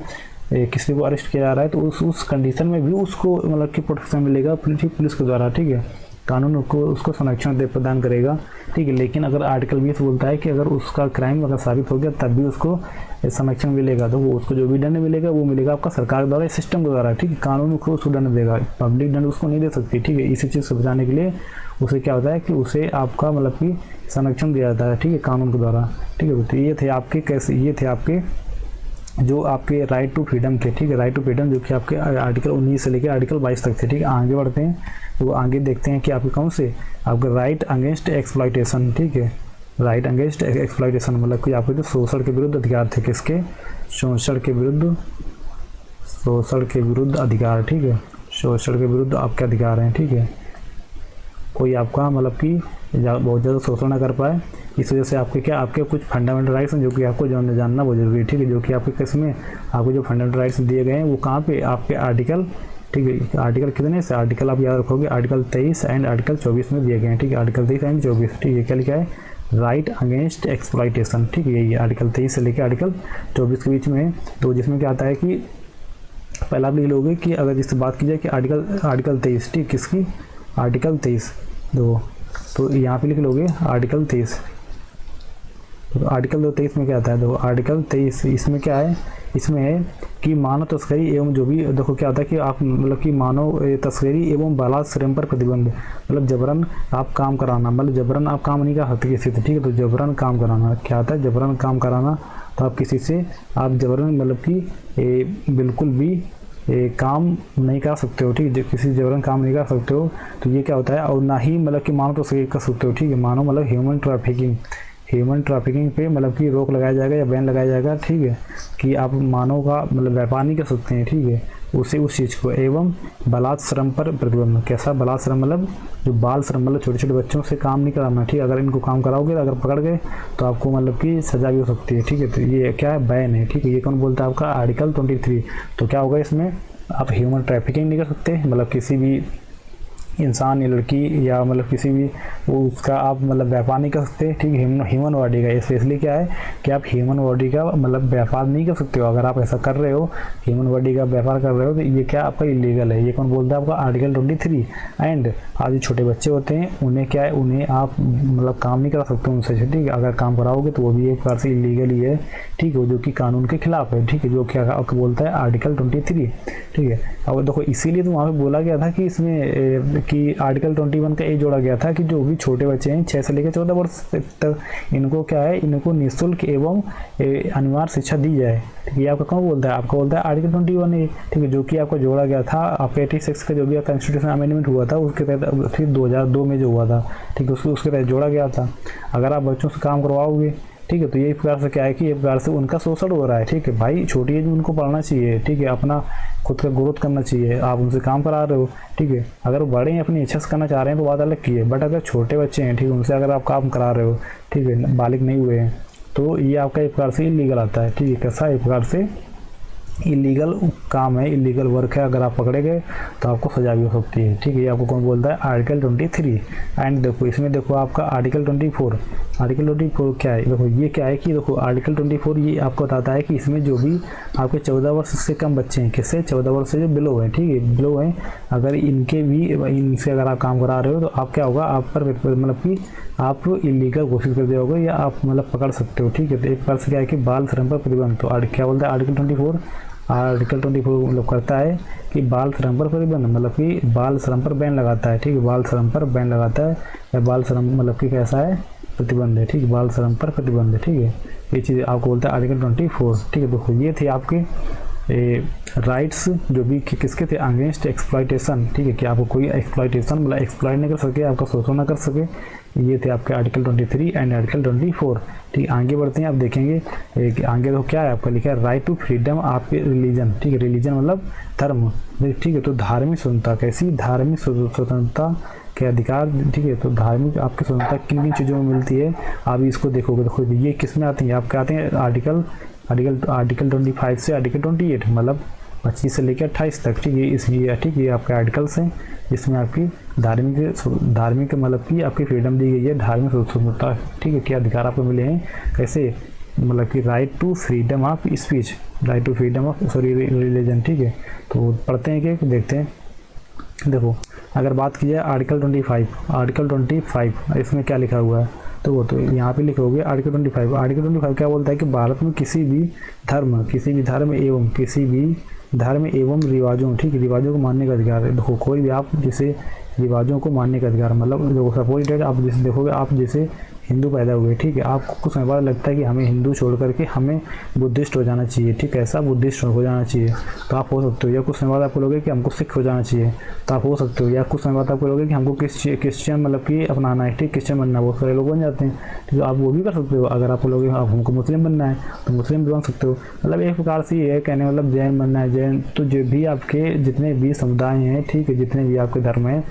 किसी को अरेस्ट किया जा रहा है, तो उस कंडीशन में भी उसको मतलब कि प्रोटेक्शन मिलेगा पुलिस के द्वारा। ठीक है, कानून उसको संरक्षण प्रदान करेगा। ठीक है, लेकिन अगर आर्टिकल 20 बोलता है कि अगर उसका क्राइम अगर साबित हो गया तब भी उसको संरक्षण मिलेगा, तो वो उसको जो भी दंड मिलेगा वो मिलेगा आपका सरकार द्वारा, सिस्टम के द्वारा। ठीक है, कानून उसको दंड देगा, पब्लिक दंड उसको नहीं दे सकती। ठीक है, इसी चीज़ से बचाने के लिए उसे क्या होता है कि उसे आपका मतलब कि संरक्षण दिया जाता है। ठीक है, कानून के द्वारा। ठीक है, तो ये थे आपके कैसे, ये थे आपके जो आपके राइट टू फ्रीडम थे। ठीक है, राइट टू फ्रीडम जो कि आपके आर्टिकल 19 से लेकर आर्टिकल 22 तक थे। ठीक है, आगे बढ़ते हैं तो आगे देखते हैं कि आपके कौन से, आपके राइट अगेंस्ट एक्सप्लॉयटेशन। ठीक है, राइट अगेंस्ट एक्सप्लॉयटेशन मतलब कि आपके जो शोषण के विरुद्ध अधिकार थे, किसके, शोषण के विरुद्ध अधिकार। ठीक है, शोषण के विरुद्ध आपके अधिकार हैं। ठीक है, कोई आपका मतलब कि बहुत ज़्यादा शोषण ना कर पाए, इस वजह से आपके क्या, आपके कुछ फंडामेंटल राइट्स हैं जो कि आपको जानना बहुत जरूरी है। ठीक है, जो कि आपके केस में आपको जो फंडामेंटल राइट्स दिए गए हैं वो कहाँ पे, आपके आर्टिकल, ठीक है, आर्टिकल कितने से, आर्टिकल आप याद रखोगे आर्टिकल 23 एंड आर्टिकल 24 में दिए गए हैं। ठीक है, आर्टिकल 23 एंड 24। ठीक है, क्या लिखा है, राइट अगेंस्ट एक्सप्लॉयटेशन। ठीक है, यही आर्टिकल 23 से लेकर आर्टिकल 24 के बीच में। तो जिसमें क्या आता है कि पहला आप लिख लोगे कि अगर जिससे बात की जाए कि आर्टिकल 23, ठीक, किसकी, आर्टिकल 23 दो, तो यहाँ पे लिख लोगे आर्टिकल 23। तो आर्टिकल 23 में क्या आता है, देखो आर्टिकल 23 इसमें क्या है, इसमें है कि मानव तस्करी एवं जो भी, देखो क्या होता है कि आप मतलब कि मानव तस्करी एवं बालात श्रम पर प्रतिबंध, मतलब जबरन आप काम कराना, मतलब जबरन आप काम नहीं कर सकते किसी से। ठीक है, तो जबरन काम कराना क्या होता है, जबरन काम कराना, तो आप किसी से आप जबरन मतलब कि बिल्कुल भी काम नहीं कर सकते हो। ठीक है, किसी जबरन काम नहीं कर सकते हो, तो ये क्या होता है, और ना ही मतलब कि मानव तस्करी कर सकते हो। ठीक है, मानव मतलब ह्यूमन ट्रैफिकिंग पे मतलब कि रोक लगाया जाएगा या बैन लगाया जाएगा। ठीक है, कि आप मानव का मतलब व्यापार नहीं कर सकते हैं। ठीक है, उस चीज़ को। एवं बालात श्रम पर प्रतिबंध, कैसा, बालात श्रम मतलब जो बाल श्रम, मतलब छोटे छोटे बच्चों से काम नहीं कराना। ठीक है, अगर इनको काम कराओगे, अगर पकड़ गए तो आपको मतलब कि सजा भी हो सकती है। ठीक है, तो ये क्या है, बैन है। ठीक है, ये कौन बोलता है, आपका आर्टिकल 23। तो क्या होगा इसमें, आप ह्यूमन ट्रैफिकिंग नहीं कर सकते, मतलब किसी भी इंसान या लड़की या मतलब किसी भी वो उसका आप मतलब व्यापार नहीं कर सकते। ठीक है, ह्यूमन बॉडी का स्पेशली क्या है कि आप ह्यूमन बॉडी का मतलब व्यापार नहीं कर सकते हो। अगर आप ऐसा कर रहे हो, ह्यूमन बॉडी का व्यापार कर रहे हो, तो ये क्या आपका इलीगल है। ये कौन बोलता है, आपका आर्टिकल 23। एंड आज जो छोटे बच्चे होते हैं उन्हें क्या है, उन्हें आप मतलब काम नहीं करा सकते उनसे। ठीक है, अगर काम कराओगे तो वो भी एक प्रकार से इलीगल ही है। ठीक है, जो कि कानून के खिलाफ है। ठीक है, जो क्या बोलता है आर्टिकल 23। ठीक है, अब देखो इसीलिए तो वहाँ पे बोला गया था कि इसमें कि आर्टिकल 21 का ये जोड़ा गया था कि जो भी छोटे बच्चे हैं 6 से लेकर 14 वर्ष तक, इनको क्या है, इनको निःशुल्क एवं अनिवार्य शिक्षा दी जाए। ठीक है, ये आपका कौन बोलता है, आपका बोलता है आर्टिकल 21 है। ठीक है, जो कि आपका जोड़ा गया था आपका 86 का जो भी कॉन्स्टिट्यूशन अमेंडमेंट हुआ था उसके तहत, फिर 2002 में जो हुआ था। ठीक है, उसके तहत जोड़ा गया था। अगर आप बच्चों से काम करवाओगे, ठीक है, तो यही प्रकार से क्या है कि एक प्रकार से उनका शोषण हो रहा है। ठीक है भाई, छोटी एज में उनको पढ़ना चाहिए। ठीक है, अपना खुद का ग्रोथ करना चाहिए, आप उनसे काम करा रहे हो। ठीक है, अगर वो बड़े हैं अपनी इच्छा से करना चाह रहे हैं तो बात अलग की है, बट अगर छोटे बच्चे हैं, ठीक है, उनसे अगर आप काम करा रहे हो, ठीक है, बालिग नहीं हुए हैं, तो ये आपका एक प्रकार से इलीगल आता है। ठीक है, कैसा, एक प्रकार से इलीगल काम है, इलीगल वर्क है। अगर आप पकड़े गए तो आपको सजा भी हो सकती है। ठीक है, ये आपको कौन बोलता है, आर्टिकल 23। एंड देखो इसमें देखो आपका आर्टिकल 24। आर्टिकल 24 क्या है, देखो ये क्या है कि देखो आर्टिकल 24 ये आपको बताता है कि इसमें जो भी आपके 14 वर्ष से कम बच्चे हैं, किससे, 14 वर्ष से जो बिलो हैं, ठीक है, बिलो हैं, अगर इनसे अगर आप काम करा रहे हो तो आप क्या होगा, आप पर मतलब कि आप इलीगल घोषित कर दिया होगा या आप मतलब पकड़ सकते हो। ठीक है, तो एक प्रकार से क्या है कि बाल श्रम पर प्रतिबंध। तो क्या बोलता है आर्टिकल 24, आर्टिकल 24 मतलब करता है कि बाल श्रम पर प्रतिबंध, मतलब कि बाल श्रम पर बैन लगाता है। ठीक है, बाल श्रम पर बैन लगाता है, या बाल श्रम मतलब कि कैसा है, प्रतिबंध है। ठीक है, बाल श्रम पर प्रतिबंध है। ठीक है, ये चीज़ आपको बोलता है आर्टिकल 24। ठीक है, देखो ये थे आपके राइट्स जो भी किसके थे, अगेंस्ट एक्सप्लॉयटेशन, ठीक है, कि आपको कोई एक्सप्लॉयटेशन मतलब एक्सप्लॉयट नहीं कर सके, आपका शोषण ना कर सके, ये थे आपके आर्टिकल 23 एंड आर्टिकल 24। ठीक, आगे बढ़ते हैं, आप देखेंगे आगे तो क्या है आपका लिखा है, right to freedom of religion, ठीक है, रिलीजन मतलब धर्म, ठीक है, तो धार्मिक स्वतंत्रता, कैसी धार्मिक स्वतंत्रता के अधिकार, ठीक है, तो धार्मिक आपकी स्वतंत्रता किन किन चीज़ों में मिलती है, आप इसको देखोगे, देखो ये किस में आते हैं, आपके आते हैं आर्टिकल 25 से आर्टिकल 28, मतलब 25 से लेकर 28 तक, ठीक है, इसलिए ठीक है, आपके आर्टिकल्स हैं जिसमें आपकी धार्मिक मतलब कि आपकी फ्रीडम दी गई है, धार्मिक स्वतंत्रता, ठीक है, क्या अधिकार आपको मिले हैं, कैसे मतलब कि right to freedom of speech, right to freedom of religion, ठीक है, तो पढ़ते हैं कि देखते हैं। देखो अगर बात की जाए आर्टिकल 25 इसमें क्या लिखा हुआ है, तो वो तो यहाँ पे लिखोगे आर्टिकल 25 क्या बोलता है कि भारत में किसी भी धर्म एवं रिवाजों, ठीक है, रिवाजों को मानने का अधिकार है। देखो कोई भी आप जैसे रिवाजों को मानने का अधिकार, मतलब देखो सपोज डेट आप जैसे देखोगे, आप जैसे हिंदू पैदा हुए, ठीक है, आपको कुछ समय बाद लगता है कि हमें हिंदू छोड़ करके हमें बुद्धिस्ट हो जाना चाहिए, ठीक है, ऐसा बुद्धिस्ट हो जाना चाहिए, तो आप हो सकते हो, या कुछ समय बाद आपको लोगे कि हमको सिख हो जाना चाहिए, तो आप हो सकते हो, या कुछ समय बाद आपको लोगे कि हमको क्रिश्चियन मतलब कि अपनाना है, ठीक, क्रिश्चियन बनना है, बहुत सारे लोग बन जाते हैं, ठीक है, आप वो भी कर सकते हो। अगर आपको लोगे आप हमको मुस्लिम बनना है तो मुस्लिम भी बन सकते हो, मतलब एक प्रकार से ये कहने मतलब जैन बनना है जैन, तो जो भी आपके जितने भी समुदाय हैं, ठीक है, जितने भी आपके धर्म हैं,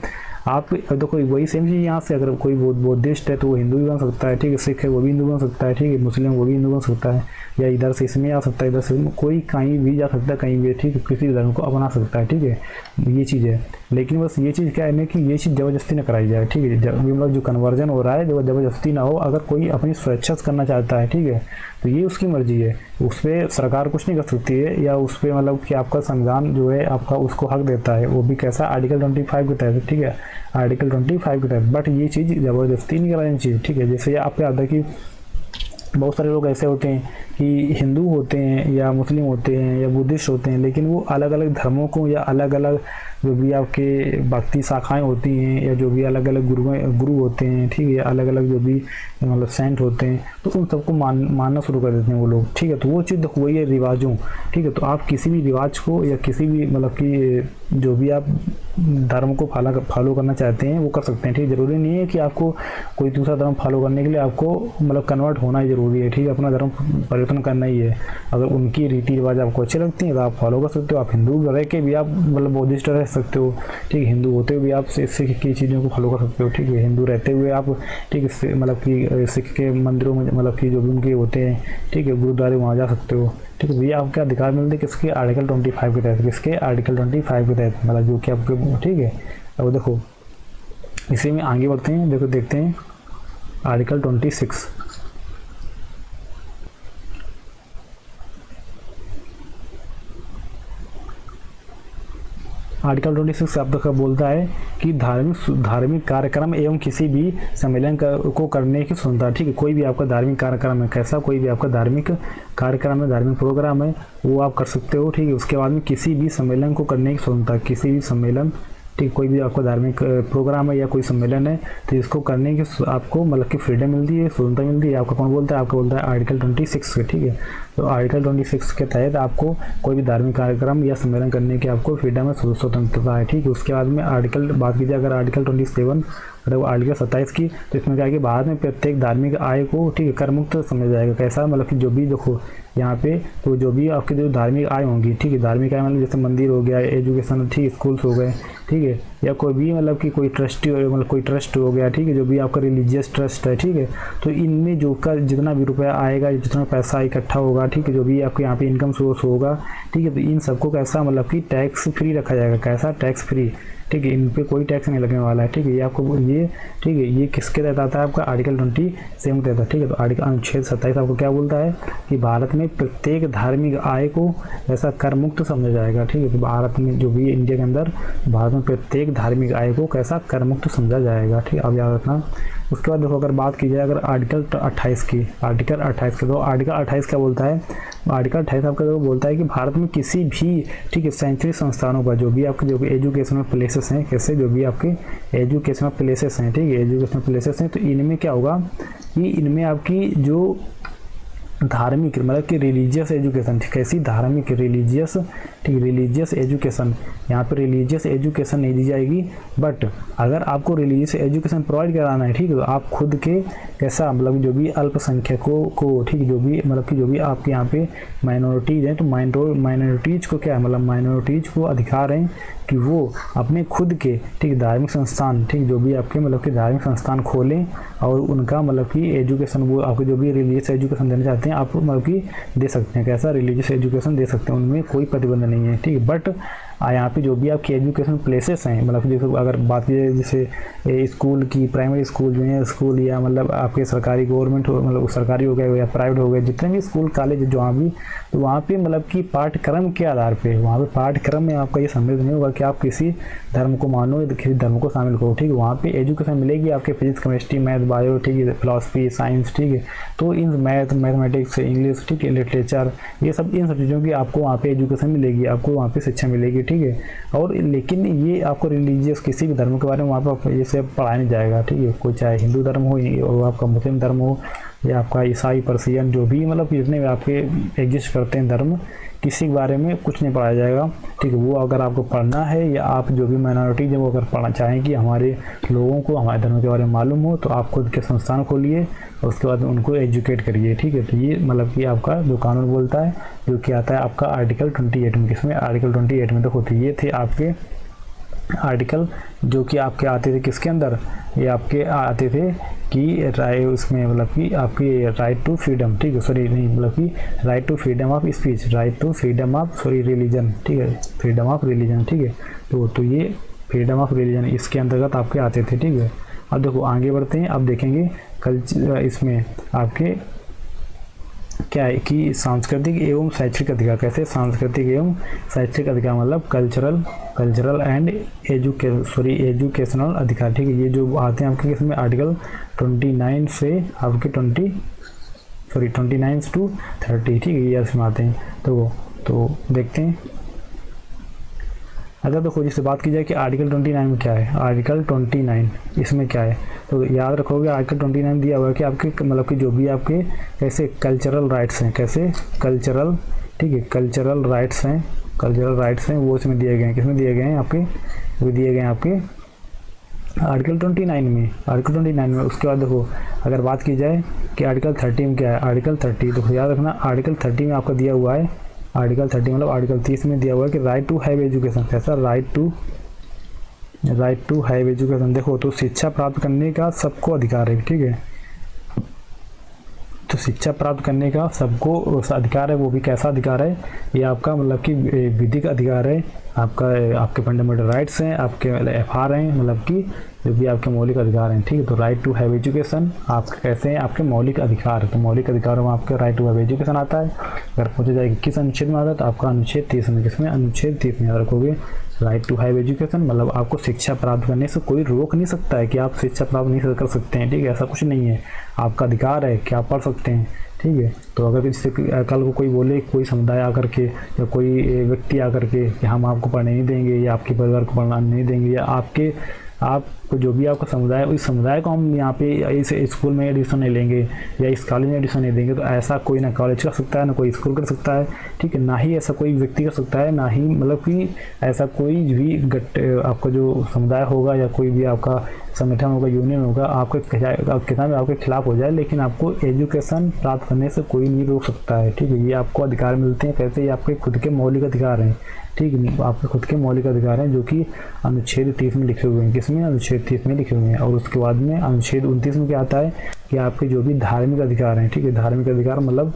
आप देखो वही सेम चीज़ यहाँ से, अगर कोई बुद्धिस्ट है तो वो हिंदू भी बन सकता है, ठीक है, सिख है वो भी हिंदू बन सकता है, ठीक है, मुस्लिम वो भी हिंदू बन सकता है, या इधर से इसमें आ सकता है, इधर से कोई कहीं भी जा सकता है, कहीं भी, ठीक है, किसी धर्म को अपना सकता है, ठीक है, ये चीज़ है। लेकिन बस ये चीज़ क्या है कि ये चीज़ ज़बरदस्ती ना कराई जाए, ठीक है, मतलब जो कन्वर्जन हो रहा है जो ज़बरदस्ती ना हो, अगर कोई अपनी स्वेच्छा से करना चाहता है, ठीक है, तो ये उसकी मर्जी है, उस पर सरकार कुछ नहीं कर सकती है, या उस पर मतलब कि आपका संविधान जो है आपका उसको हक देता है, वो भी कैसा आर्टिकल 25 के तहत, ठीक है, आर्टिकल 25 के तहत, बट ये चीज़ ज़बरदस्ती नहीं करानी चाहिए, ठीक है। जैसे आपको याद है कि बहुत सारे लोग ऐसे होते हैं कि हिंदू होते हैं या मुस्लिम होते हैं या बुद्धिस्ट होते हैं, लेकिन वो अलग अलग धर्मों को या अलग अलग जो भी आपके भक्ति शाखाएं होती हैं या जो भी अलग अलग गुरु होते हैं, ठीक है, अलग अलग जो भी मतलब सेंट होते हैं, तो उन सबको मानना शुरू कर देते हैं वो लोग, ठीक है, तो वो चीज़ वही है रिवाजों, ठीक है, तो आप किसी भी रिवाज को या किसी भी मतलब कि जो भी आप धर्म को फॉलो करना चाहते हैं वो कर सकते हैं, ठीक है, ज़रूरी नहीं है कि आपको कोई दूसरा धर्म फॉलो करने के लिए आपको मतलब कन्वर्ट होना ही ज़रूरी है, ठीक है, अपना धर्म परिवर्तन करना ही है। अगर उनकी रीति रिवाज आपको अच्छे लगती हैं तो आप फॉलो कर सकते हो, आप हिंदू रह के भी आप मतलब बौद्धिस्ट रह सकते हो, ठीक है, हिंदू होते हुए भी आप सिख की चीज़ों को फॉलो कर सकते हो, ठीक है, हिंदू रहते हुए आप, ठीक है, मतलब कि सिख के मंदिरों में मतलब कि जो भी उनके होते हैं, ठीक है, गुरुद्वारे वहाँ जा सकते हो, ठीक है, भैया आपके अधिकार मिलते हैं किसके आर्टिकल 25 के तहत, किसके आर्टिकल 25 के तहत, मतलब जो कि आपके, ठीक है। अब देखो इसी में आगे बढ़ते हैं, देखो देखते हैं आर्टिकल 26। आर्टिकल 26 आप तक बोलता है कि धार्मिक कार्यक्रम एवं किसी भी सम्मेलन को करने की स्वतंत्रता, ठीक है, कोई भी आपका धार्मिक कार्यक्रम है, कैसा कोई भी आपका धार्मिक कार्यक्रम है, धार्मिक प्रोग्राम है, वो आप कर सकते हो, ठीक है। उसके बाद में किसी भी सम्मेलन को करने की स्वतंत्रता, किसी भी सम्मेलन, ठीक, कोई भी आपका धार्मिक प्रोग्राम है या कोई सम्मेलन है तो इसको करने की आपको मतलब कि फ्रीडम मिलती है, स्वतंत्रता मिलती है। आपका कौन बोलता है, आपका बोलता है आर्टिकल 26, ठीक है। तो आर्टिकल 26 के तहत आपको कोई भी धार्मिक कार्यक्रम या सम्मेलन करने की आपको फ्रीडम है, स्वतंत्रता है, ठीक है। उसके बाद में आर्टिकल बात कीजिए अगर आर्टिकल 27 मतलब आर्टिकल 27 की, तो इसमें क्या है कि भारत में प्रत्येक धार्मिक आय को, ठीक है, कर मुक्त समझा जाएगा। कैसा मतलब कि जो भी देखो यहाँ पे तो जो भी आपके जो धार्मिक आय होंगी, ठीक है, धार्मिक आय मतलब जैसे मंदिर हो गया, एजुकेशन, ठीक, स्कूल्स हो गए, ठीक है, या कोई भी मतलब कि कोई ट्रस्ट मतलब कोई ट्रस्ट हो गया, ठीक है, जो भी आपका रिलीजियस ट्रस्ट है, ठीक है, तो इनमें जो का जितना भी रुपया आएगा, जितना पैसा इकट्ठा होगा, ठीक है, जो भी आपके यहाँ पे इनकम सोर्स होगा, ठीक है, तो इन सबको कैसा मतलब कि टैक्स फ्री रखा जाएगा। कैसा टैक्स फ्री, ठीक है, इन पे कोई टैक्स नहीं लगने वाला है, ठीक है। ये आपको ये, ठीक है, ये किसके तहत आता है, आपका आर्टिकल 27 तहत, ठीक है। तो आर्टिकल अनुच्छेद 27 आपको क्या बोलता है कि भारत में प्रत्येक धार्मिक आय को ऐसा कर मुक्त समझा जाएगा, ठीक है। तो भारत में जो भी इंडिया के अंदर भारत में प्रत्येक धार्मिक आय को कैसा कर मुक्त समझा जाएगा, ठीक है, आप याद रखना। उसके बाद देखो अगर बात की जाए अगर आर्टिकल 28 की, आर्टिकल 28 के, तो आर्टिकल 28 क्या बोलता है, आर्टिकल 28 आपका जो बोलता है कि भारत में किसी भी, ठीक है, शैक्षणिक संस्थानों का जो भी आपके जो भी एजुकेशनल प्लेसेस हैं, कैसे जो भी आपके एजुकेशनल प्लेसेस हैं, ठीक है, एजुकेशनल प्लेसेस हैं, तो इनमें क्या होगा कि इनमें आपकी जो धार्मिक मतलब कि रिलीजियस एजुकेशन, कैसी धार्मिक रिलीजियस, ठीक, रिलीजियस एजुकेशन, यहाँ पे रिलीजियस एजुकेशन नहीं दी जाएगी। बट अगर आपको रिलीजियस एजुकेशन प्रोवाइड कराना है, ठीक है, तो आप खुद के कैसा मतलब जो भी अल्पसंख्यकों को, ठीक, जो भी मतलब कि जो भी आपके यहाँ पे माइनॉरिटीज़ हैं, तो माइनॉरिटीज़ को क्या है, मतलब माइनॉरिटीज़ को अधिकार हैं कि वो अपने खुद के, ठीक, धार्मिक संस्थान, ठीक, जो भी आपके मतलब कि धार्मिक संस्थान खोलें और उनका मतलब कि एजुकेशन, वो आपको जो भी रिलीजियस एजुकेशन देना चाहते हैं आप मतलब कि दे सकते हैं, कैसा रिलीजियस एजुकेशन दे सकते हैं, उनमें कोई प्रतिबंध नहीं है, ठीक है। बट यहाँ पे जो भी आपकी एजुकेशन प्लेसेस हैं, मतलब जैसे अगर बात की जाए जैसे स्कूल की, प्राइमरी स्कूल, जूनियर स्कूल, या मतलब आपके सरकारी गवर्नमेंट मतलब सरकारी हो गए या प्राइवेट हो गए, जितने भी स्कूल कॉलेज जहाँ भी, तो वहाँ पे मतलब कि पाठ्यक्रम के आधार पे, वहाँ पे पाठ्यक्रम में आपका ये सम्मिलित नहीं होगा कि आप किसी धर्म को मानो या किसी धर्म को शामिल करो, ठीक है। वहाँ पे एजुकेशन मिलेगी आपके फिजिक्स, केमिस्ट्री, मैथ, बायो, ठीक है, फिलॉसफी, साइंस, ठीक है। तो इन मैथमेटिक्स, इंग्लिश, ठीक है, लिटरेचर, ये सब इन सब चीज़ों की आपको वहाँ पे एजुकेशन मिलेगी, आपको वहाँ पे शिक्षा मिलेगी, ठीक है। और लेकिन ये आपको रिलीजियस किसी भी धर्म के बारे में वहाँ पर ये सब पढ़ाया नहीं जाएगा, ठीक है। कोई चाहे हिंदू धर्म हो और आपका मुस्लिम धर्म हो या आपका ईसाई, पर्सियन, जो भी मतलब जितने भी आपके एग्जिस्ट करते हैं धर्म, किसी के बारे में कुछ नहीं पढ़ाया जाएगा, ठीक है। वो अगर आपको पढ़ना है या आप जो भी माइनॉरिटी है वो अगर पढ़ना चाहें कि हमारे लोगों को हमारे धर्म के बारे में मालूम हो, तो आप खुद के संस्थान खोलिए और उसके बाद उनको एजुकेट करिए, ठीक है। तो ये मतलब कि आपका जो कानून बोलता है, जो कि आता है आपका आर्टिकल 28 में, किसमें, आर्टिकल 28 में। तो होते ये थे आपके आर्टिकल जो कि आपके आते थे किसके अंदर, ये आपके आते थे कि उसमें मतलब कि आपकी राइट टू फ्रीडम, ठीक है, सॉरी नहीं, मतलब कि right to freedom of speech, right to freedom of religion, ठीक है, फ्रीडम ऑफ रिलीजन, ठीक है। तो ये फ्रीडम ऑफ रिलीजन इसके अंतर्गत आपके आते थे, ठीक है। अब देखो आगे बढ़ते हैं, अब देखेंगे इसमें आपके क्या है कि सांस्कृतिक एवं शैक्षिक अधिकार, कैसे सांस्कृतिक एवं शैक्षिक अधिकार मतलब कल्चरल एंड एजुकेशनल अधिकार, ठीक है। ये जो आते हैं आपके इसमें आर्टिकल 29 से आपके 29 to 30, ठीक है, ये इसमें आते हैं। तो देखते हैं। अगर देखो जिससे बात की जाए कि आर्टिकल 29 में क्या है, आर्टिकल 29 इसमें क्या है, तो याद रखोगे आर्टिकल 29 दिया हुआ है कि आपके मतलब कि जो भी आपके कैसे कल्चरल राइट्स हैं, कैसे कल्चरल, ठीक है, कल्चरल राइट्स हैं वो इसमें दिए गए हैं, किसमें दिए गए हैं आपके, वो दिए गए हैं आपके आर्टिकल 29 में, आर्टिकल 29 में। उसके बाद देखो अगर बात की जाए कि आर्टिकल 30 में क्या है, आर्टिकल 30, तो याद रखना आर्टिकल 30 में आपका दिया हुआ है, आर्टिकल 30 मतलब आर्टिकल 30 में दिया हुआ है कि राइट टू हैव एजुकेशन, कैसा, राइट टू हैव एजुकेशन। देखो तो शिक्षा प्राप्त करने का सबको अधिकार है, ठीक है। तो शिक्षा प्राप्त करने का सबको अधिकार है, वो भी कैसा अधिकार है, ये आपका मतलब कि विधिक अधिकार है, आपके फंडामेंटल राइट्स हैं, आपके FR हैं, मतलब कि जो भी आपके मौलिक अधिकार हैं, ठीक है। तो राइट टू हैव एजुकेशन आपके कैसे हैं, आपके मौलिक अधिकार, तो मौलिक अधिकारों में आपका राइट टू हैव एजुकेशन आता है। अगर पूछा जाए किस अनुच्छेद में आता है, तो आपका अनुच्छेद 30 में, किसमें, अनुच्छेद 30 में याद रखोगे, राइट टू हैव एजुकेशन मतलब आपको शिक्षा प्राप्त करने से कोई रोक नहीं सकता है कि आप शिक्षा प्राप्त नहीं कर सकते हैं, ठीक है, ऐसा कुछ नहीं है, आपका अधिकार है कि आप पढ़ सकते हैं, ठीक है। तो अगर किसी कल को कोई बोले, कोई समुदाय आकर के या कोई व्यक्ति आकर के कि हम आपको पढ़ने नहीं देंगे या आपके परिवार को पढ़ना नहीं देंगे या आपको जो भी आपका समुदाय, उस समुदाय को हम यहाँ पे इस स्कूल में एडमिशन नहीं लेंगे या इस कॉलेज में एडमिशन नहीं देंगे, तो ऐसा कोई ना कॉलेज कर सकता है, ना कोई स्कूल कर सकता है, ठीक है, ना ही ऐसा कोई व्यक्ति कर सकता है, ना ही मतलब कि ऐसा कोई भी आपका जो समुदाय होगा या कोई भी आपका संगठन होगा, यूनियन होगा, कितना भी आपके खिलाफ हो जाए, लेकिन आपको एजुकेशन प्राप्त करने से कोई नहीं रोक सकता है, ठीक है। ये आपको अधिकार मिलते हैं, कैसे, ये आपके खुद के मौलिक अधिकार हैं, ठीक है, आपके खुद के मौलिक अधिकार हैं जो कि अनुच्छेद 30 में लिखे हुए हैं, किसमें, अनुच्छेद 30 में लिखे हुए हैं। और उसके बाद में अनुच्छेद 29 में क्या आता है कि आपके जो भी धार्मिक अधिकार हैं, ठीक है, धार्मिक अधिकार मतलब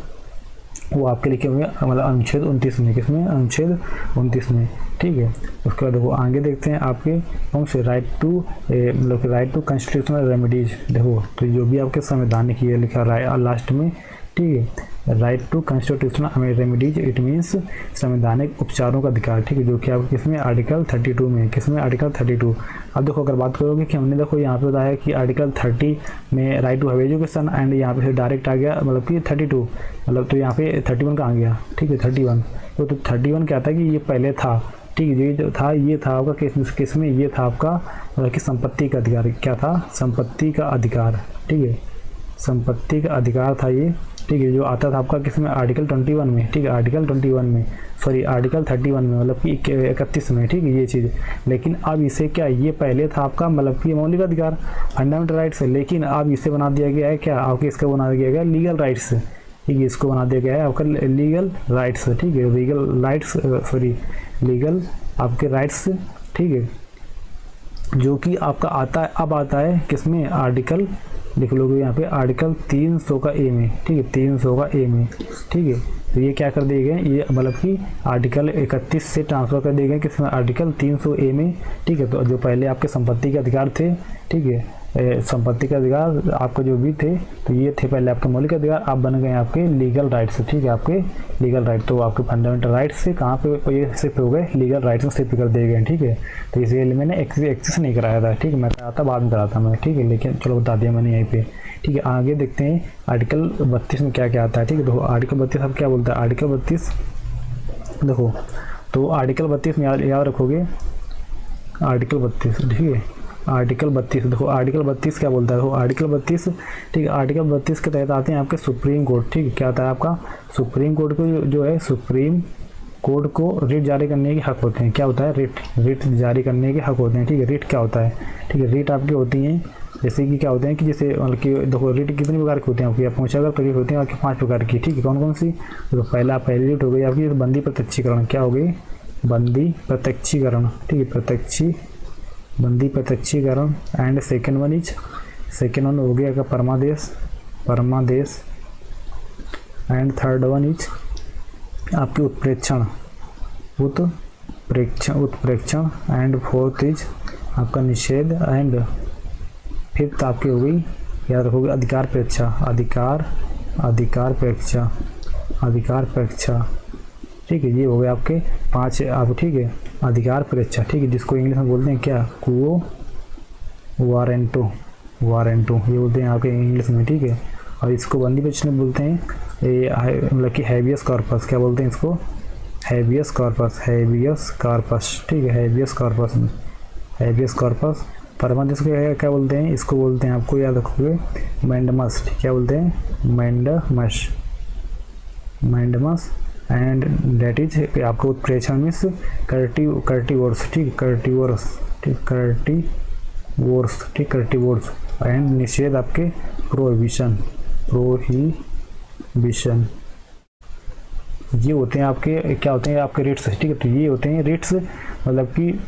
वो आपके लिखे हुए हैं मतलब अनुच्छेद 29 में, किसमें, अनुच्छेद 29 में, ठीक है। उसके बाद देखो आगे देखते हैं आपके कौन से राइट टू मतलब राइट टू कॉन्स्टिट्यूशनल रेमेडीज। देखो तो जो भी आपके संवैधानिक ये लिखा है लास्ट में, ठीक है, right to constitutional remedies, it means संवैधानिक उपचारों का अधिकार, ठीक है, जो कि आपको किसमें, आर्टिकल 32 में, किसमें, आर्टिकल 32। अब देखो अगर बात करोगे कि हमने देखो यहाँ पे बताया कि आर्टिकल 30 में right to have education and यहाँ पे डायरेक्ट आ गया मतलब कि 32, मतलब तो यहाँ पे 31 का आ गया, ठीक है, 31। तो 31 क्या था कि ये पहले था, ठीक है, ये जो था ये था आपका किस में, ये था आपका मतलब कि संपत्ति का अधिकार, क्या था, संपत्ति का अधिकार, ठीक है, संपत्ति का अधिकार था ये, ठीक है, जो आता था आपका किसमें, आर्टिकल 21 में, ठीक है, आर्टिकल 21 में, सॉरी आर्टिकल 31 में, मतलब कि 31 में, ठीक है, ये चीज़। लेकिन अब इसे क्या, ये पहले था आपका मतलब कि मौलिक अधिकार, फंडामेंटल राइट्स है, लेकिन अब इसे बना दिया गया है क्या, आपके इसका बना दिया गया है लीगल राइट्स, ठीक है, इसको बना दिया गया है आपका लीगल राइट्स, ठीक है, लीगल राइट्स, सॉरी लीगल आपके राइट्स, ठीक है, जो कि आपका आता है, अब आता है किसमें, आर्टिकल लिख लोगे यहाँ पे, आर्टिकल 300 का ए में, ठीक है, 300 का ए में, ठीक है। तो ये क्या कर दिए गए, ये मतलब कि आर्टिकल 31 से ट्रांसफ़र कर दिए गए किसमें, आर्टिकल 300 ए में, ठीक है। तो जो पहले आपके संपत्ति के अधिकार थे, ठीक है, संपत्ति के अधिकार आपके जो भी थे, तो ये थे पहले आपके मौलिक अधिकार, आप बन गए आपके लीगल राइट्स, ठीक है, आपके लीगल राइट। तो आपके फंडामेंटल राइट्स से कहाँ पे ये शिफ्ट हो गए, लीगल राइट्स में शिफ्ट कर दिए गए, ठीक है। तो इसलिए मैंने एक्सेस नहीं कराया था, ठीक है, मैं कराता बाद में कराता मैं, ठीक है, लेकिन चलो बता दिया मैंने यहीं पे, ठीक है। आगे देखते हैं आर्टिकल 32 में क्या क्या आता है, ठीक है। देखो आर्टिकल 32 अब क्या बोलता है, आर्टिकल 32 देखो, तो आर्टिकल 32 में याद रखोगे, आर्टिकल 32, ठीक है, आर्टिकल 32 देखो, आर्टिकल 32 क्या बोलता है, देखो आर्टिकल 32, ठीक है, आर्टिकल 32 के तहत आते हैं आपके सुप्रीम कोर्ट, ठीक है, क्या आता है आपका सुप्रीम कोर्ट को जो है, सुप्रीम कोर्ट को रिट जारी करने के हक होते हैं, क्या होता है, रिट जारी करने के हक होते हैं, ठीक है। रिट क्या होता है, ठीक है, रिट आपकी होती हैं जैसे कि क्या होते हैं कि जैसे मतलब कि देखो रिट कितने प्रकार के होते हैं आपकी, आप पूछा अगर रिट होते हैं आपके 5 प्रकार की, ठीक है, कौन कौन सी, तो पहली रिट हो गई आपकी बंदी प्रत्यक्षीकरण, क्या हो गई, बंदी प्रत्यक्षीकरण, ठीक है, बंदी प्रत्यक्षीकरण, एंड सेकेंड वन हो गया आपका परमादेश, एंड थर्ड वन इज आपकी उत्प्रेक्षण, एंड फोर्थ इज आपका निषेध, एंड फिफ्थ आपकी हो गई, याद रखोगे अधिकार परीक्षा, ठीक है, ये हो गए आपके 5 आप, ठीक है, अधिकार परीक्षा, ठीक है, जिसको इंग्लिश में बोलते हैं क्या, कुओ वारेंटो, ये बोलते हैं आपके इंग्लिश में, ठीक है। और इसको बंदी प्रत्यक्ष में बोलते हैं मतलब कि हैबियस कॉर्पस, क्या बोलते हैं इसको, हैबियस कॉर्पस, ठीक है, हैबियस कॉर्पस। परमादेश को क्या बोलते हैं, इसको बोलते हैं आपको याद रखोगे मैंडमस, क्या बोलते हैं, मैंडमस, एंड डेट इज आपको उत्प्रेक्षण मीन्स कर्टिवोर्स, ठीक, कर्टिवोर्स, एंड निषेध आपके प्रोहिबिशन, ये होते हैं आपके, क्या होते हैं आपके रिट्स, ठीक है। तो ये होते हैं रिट्स, मतलब कि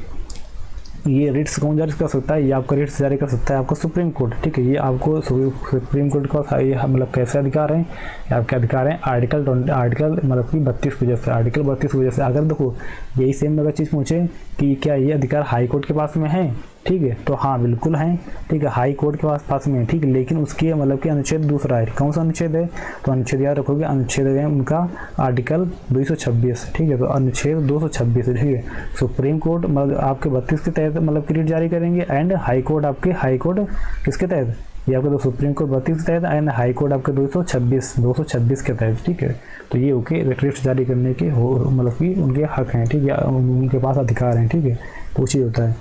ये रिट्स कौन जारी कर सकता है, ये आपका रिट्स जारी कर सकता है आपका सुप्रीम कोर्ट, ठीक है। ये आपको सुप्रीम कोर्ट का ये मतलब कैसे अधिकार है, ये आपके अधिकार हैं आर्टिकल मतलब कि 32 की वजह से, आर्टिकल 32 की वजह से। अगर देखो यही सेम अगर चीज़ पूछे कि क्या ये अधिकार हाई कोर्ट के पास में है, ठीक है, तो हाँ बिल्कुल है, ठीक है, हाई कोर्ट के पास में है, ठीक है, लेकिन उसकी मतलब कि अनुच्छेद दूसरा है, कौन सा अनुच्छेद है, तो अनुच्छेद याद रखोगे, अनुच्छेद है उनका आर्टिकल 226, ठीक है, तो अनुच्छेद 226, ठीक है। सुप्रीम कोर्ट मतलब आपके 32 के तहत मतलब कि रिट जारी करेंगे, एंड हाई कोर्ट किसके तहत, ये आपका तो सुप्रीम कोर्ट 32 के तहत, एंड हाई कोर्ट आपके 226 के तहत, ठीक है। तो ये ओके रिट जारी करने के हो मतलब कि उनके हक हैं, ठीक है, उनके पास अधिकार हैं, ठीक है, तो चीज़ होता है।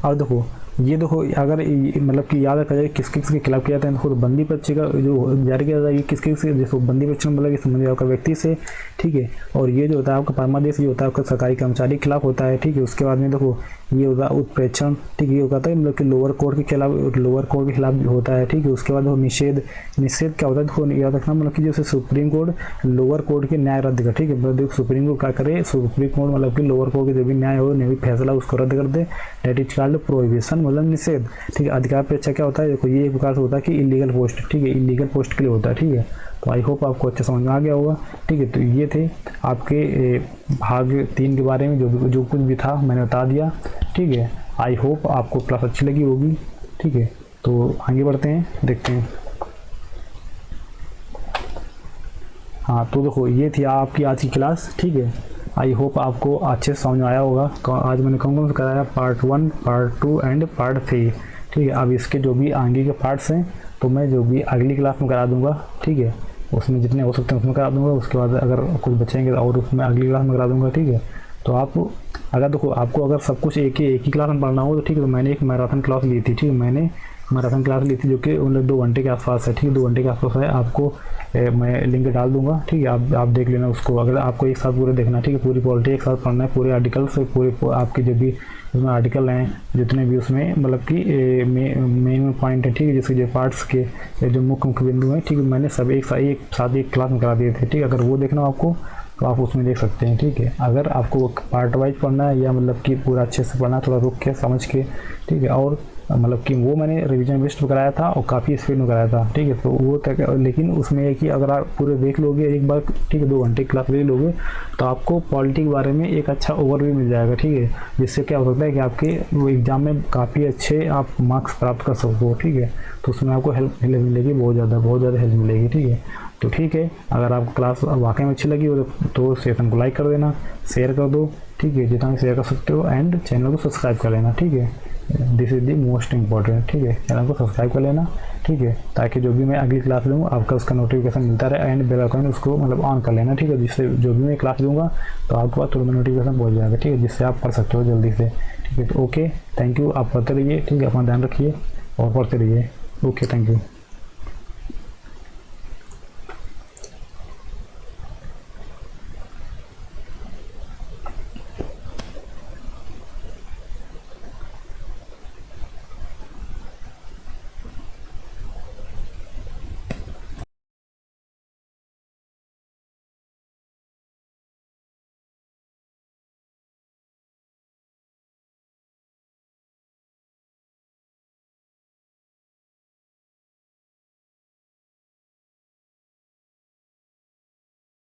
और देखो ये देखो अगर मतलब कि याद रखा जाए किस के खिलाफ किया जाता है, देखो बंदी परीक्षा का जो जारी किया जाता है ये किसके से, देखो बंदी परीक्षा मतलब ये समझ आपका व्यक्ति से, ठीक है। और ये जो होता है आपका परमादेश, ये होता है आपका सरकारी कर्मचारी के खिलाफ होता है, ठीक है। उसके बाद में देखो ये होगा उत्प्रेक्षण, ठीक है, ये होता है मतलब कि लोअर कोर्ट के खिलाफ होता है, ठीक है। उसके बाद निषेध क्या होता है, देखो याद रखना मतलब कि जैसे सुप्रीम कोर्ट लोअर कोर्ट के न्याय रद्द कर, ठीक है, मतलब सुप्रीम कोर्ट क्या करे, सुप्रीम कोर्ट मतलब कि लोअर कोर्ट के जो भी न्याय हो न्यायिक फैसला उसको रद्द कर दे, डेट इज कॉल्ड प्रोहिबिशन, मतलब निषेध, ठीक है। अधिकार परीक्षा क्या होता है, देखो ये एक प्रकार से होता है कि इलीगल पोस्ट, ठीक है, इलीगल पोस्ट के लिए होता है, ठीक है। तो आई होप आपको अच्छा समझ में आ गया होगा, ठीक है। तो ये थे आपके भाग 3 के बारे में जो कुछ भी था मैंने बता दिया, ठीक है। आई होप आपको क्लास अच्छी लगी होगी, ठीक है। तो आगे बढ़ते हैं, देखते हैं। हाँ तो देखो ये थी आपकी आज की क्लास, ठीक है। आई होप आपको अच्छे से समझ में आया होगा। आज मैंने कौन से कराया, पार्ट 1, पार्ट 2 एंड पार्ट 3, ठीक है। अब इसके जो भी आगे के पार्ट्स हैं तो मैं जो भी अगली क्लास में करा दूंगा, ठीक है, उसमें जितने हो सकते हैं उसमें करा दूंगा। उसके बाद अगर कुछ बचेंगे और उसमें अगली क्लास में करा दूंगा, ठीक है। तो आप अगर देखो आपको अगर सब कुछ एक ही क्लास में पढ़ना हो तो ठीक है, तो मैंने एक मैराथन क्लास ली थी, ठीक है, मैंने मैराथन क्लास ली थी जो कि मतलब 2 घंटे के आसपास है, ठीक है, 2 घंटे के आसपास है। आपको मैं लिंक डाल दूंगा, ठीक है, आप देख लेना उसको। अगर आपको एक साथ पूरे देखना, ठीक है, पूरी पॉलिटी एक साथ पढ़ना है, पूरे आर्टिकल्स, पूरे आपके जो भी उसमें आर्टिकल हैं, जितने भी उसमें मतलब कि मेन पॉइंट है, ठीक है, जैसे जो पार्ट्स के जो मुख्य बिंदु हैं, ठीक है, मैंने सब एक साथ एक क्लास में करा दिए थे, ठीक है। अगर वो देखना आपको तो आप उसमें देख सकते हैं, ठीक है। अगर आपको पार्ट वाइज पढ़ना है या मतलब कि पूरा अच्छे से पढ़ना है, थोड़ा रुक के समझ के, ठीक है, और मतलब कि वो मैंने रिवीजन बेस्ड में कराया था और काफ़ी स्पीड में कराया था, ठीक है। तो वो तक, लेकिन उसमें है कि अगर आप पूरे देख लोगे एक बार, ठीक है, 2 घंटे की क्लास ले लोगे तो आपको पॉलिटी के बारे में एक अच्छा ओवरव्यू मिल जाएगा, ठीक है, जिससे क्या हो सकता है कि आपके वो एग्ज़ाम में काफ़ी अच्छे आप मार्क्स प्राप्त कर सकते हो, ठीक है। तो उसमें आपको हेल्प मिलेगी, बहुत ज़्यादा हेल्प मिलेगी, ठीक है। तो ठीक है, अगर आपको क्लास वाकई में अच्छी लगी हो तो सेशन को लाइक कर देना, शेयर कर दो, ठीक है, जितना भी शेयर कर सकते हो, एंड चैनल को सब्सक्राइब कर लेना, ठीक है। This is the most important, ठीक है, चैनल को सब्सक्राइब कर लेना, ठीक है, ताकि जो भी मैं अगली क्लास लूँगा आपका उसका नोटिफिकेशन मिलता रहे, एंड बेल आइकन उसको मतलब ऑन कर लेना, ठीक है, जिससे जो भी मैं क्लास लूँगा तो आपके पास तुरंत नोटिफिकेशन पहुँच जाएगा, ठीक है, जिससे आप पढ़ सकते हो जल्दी से, ठीक है। तो ओके, थैंक यू, आप पढ़ते रहिए, ठीक है, अपना ध्यान रखिए और पढ़ते रहिए। Okay, thank you.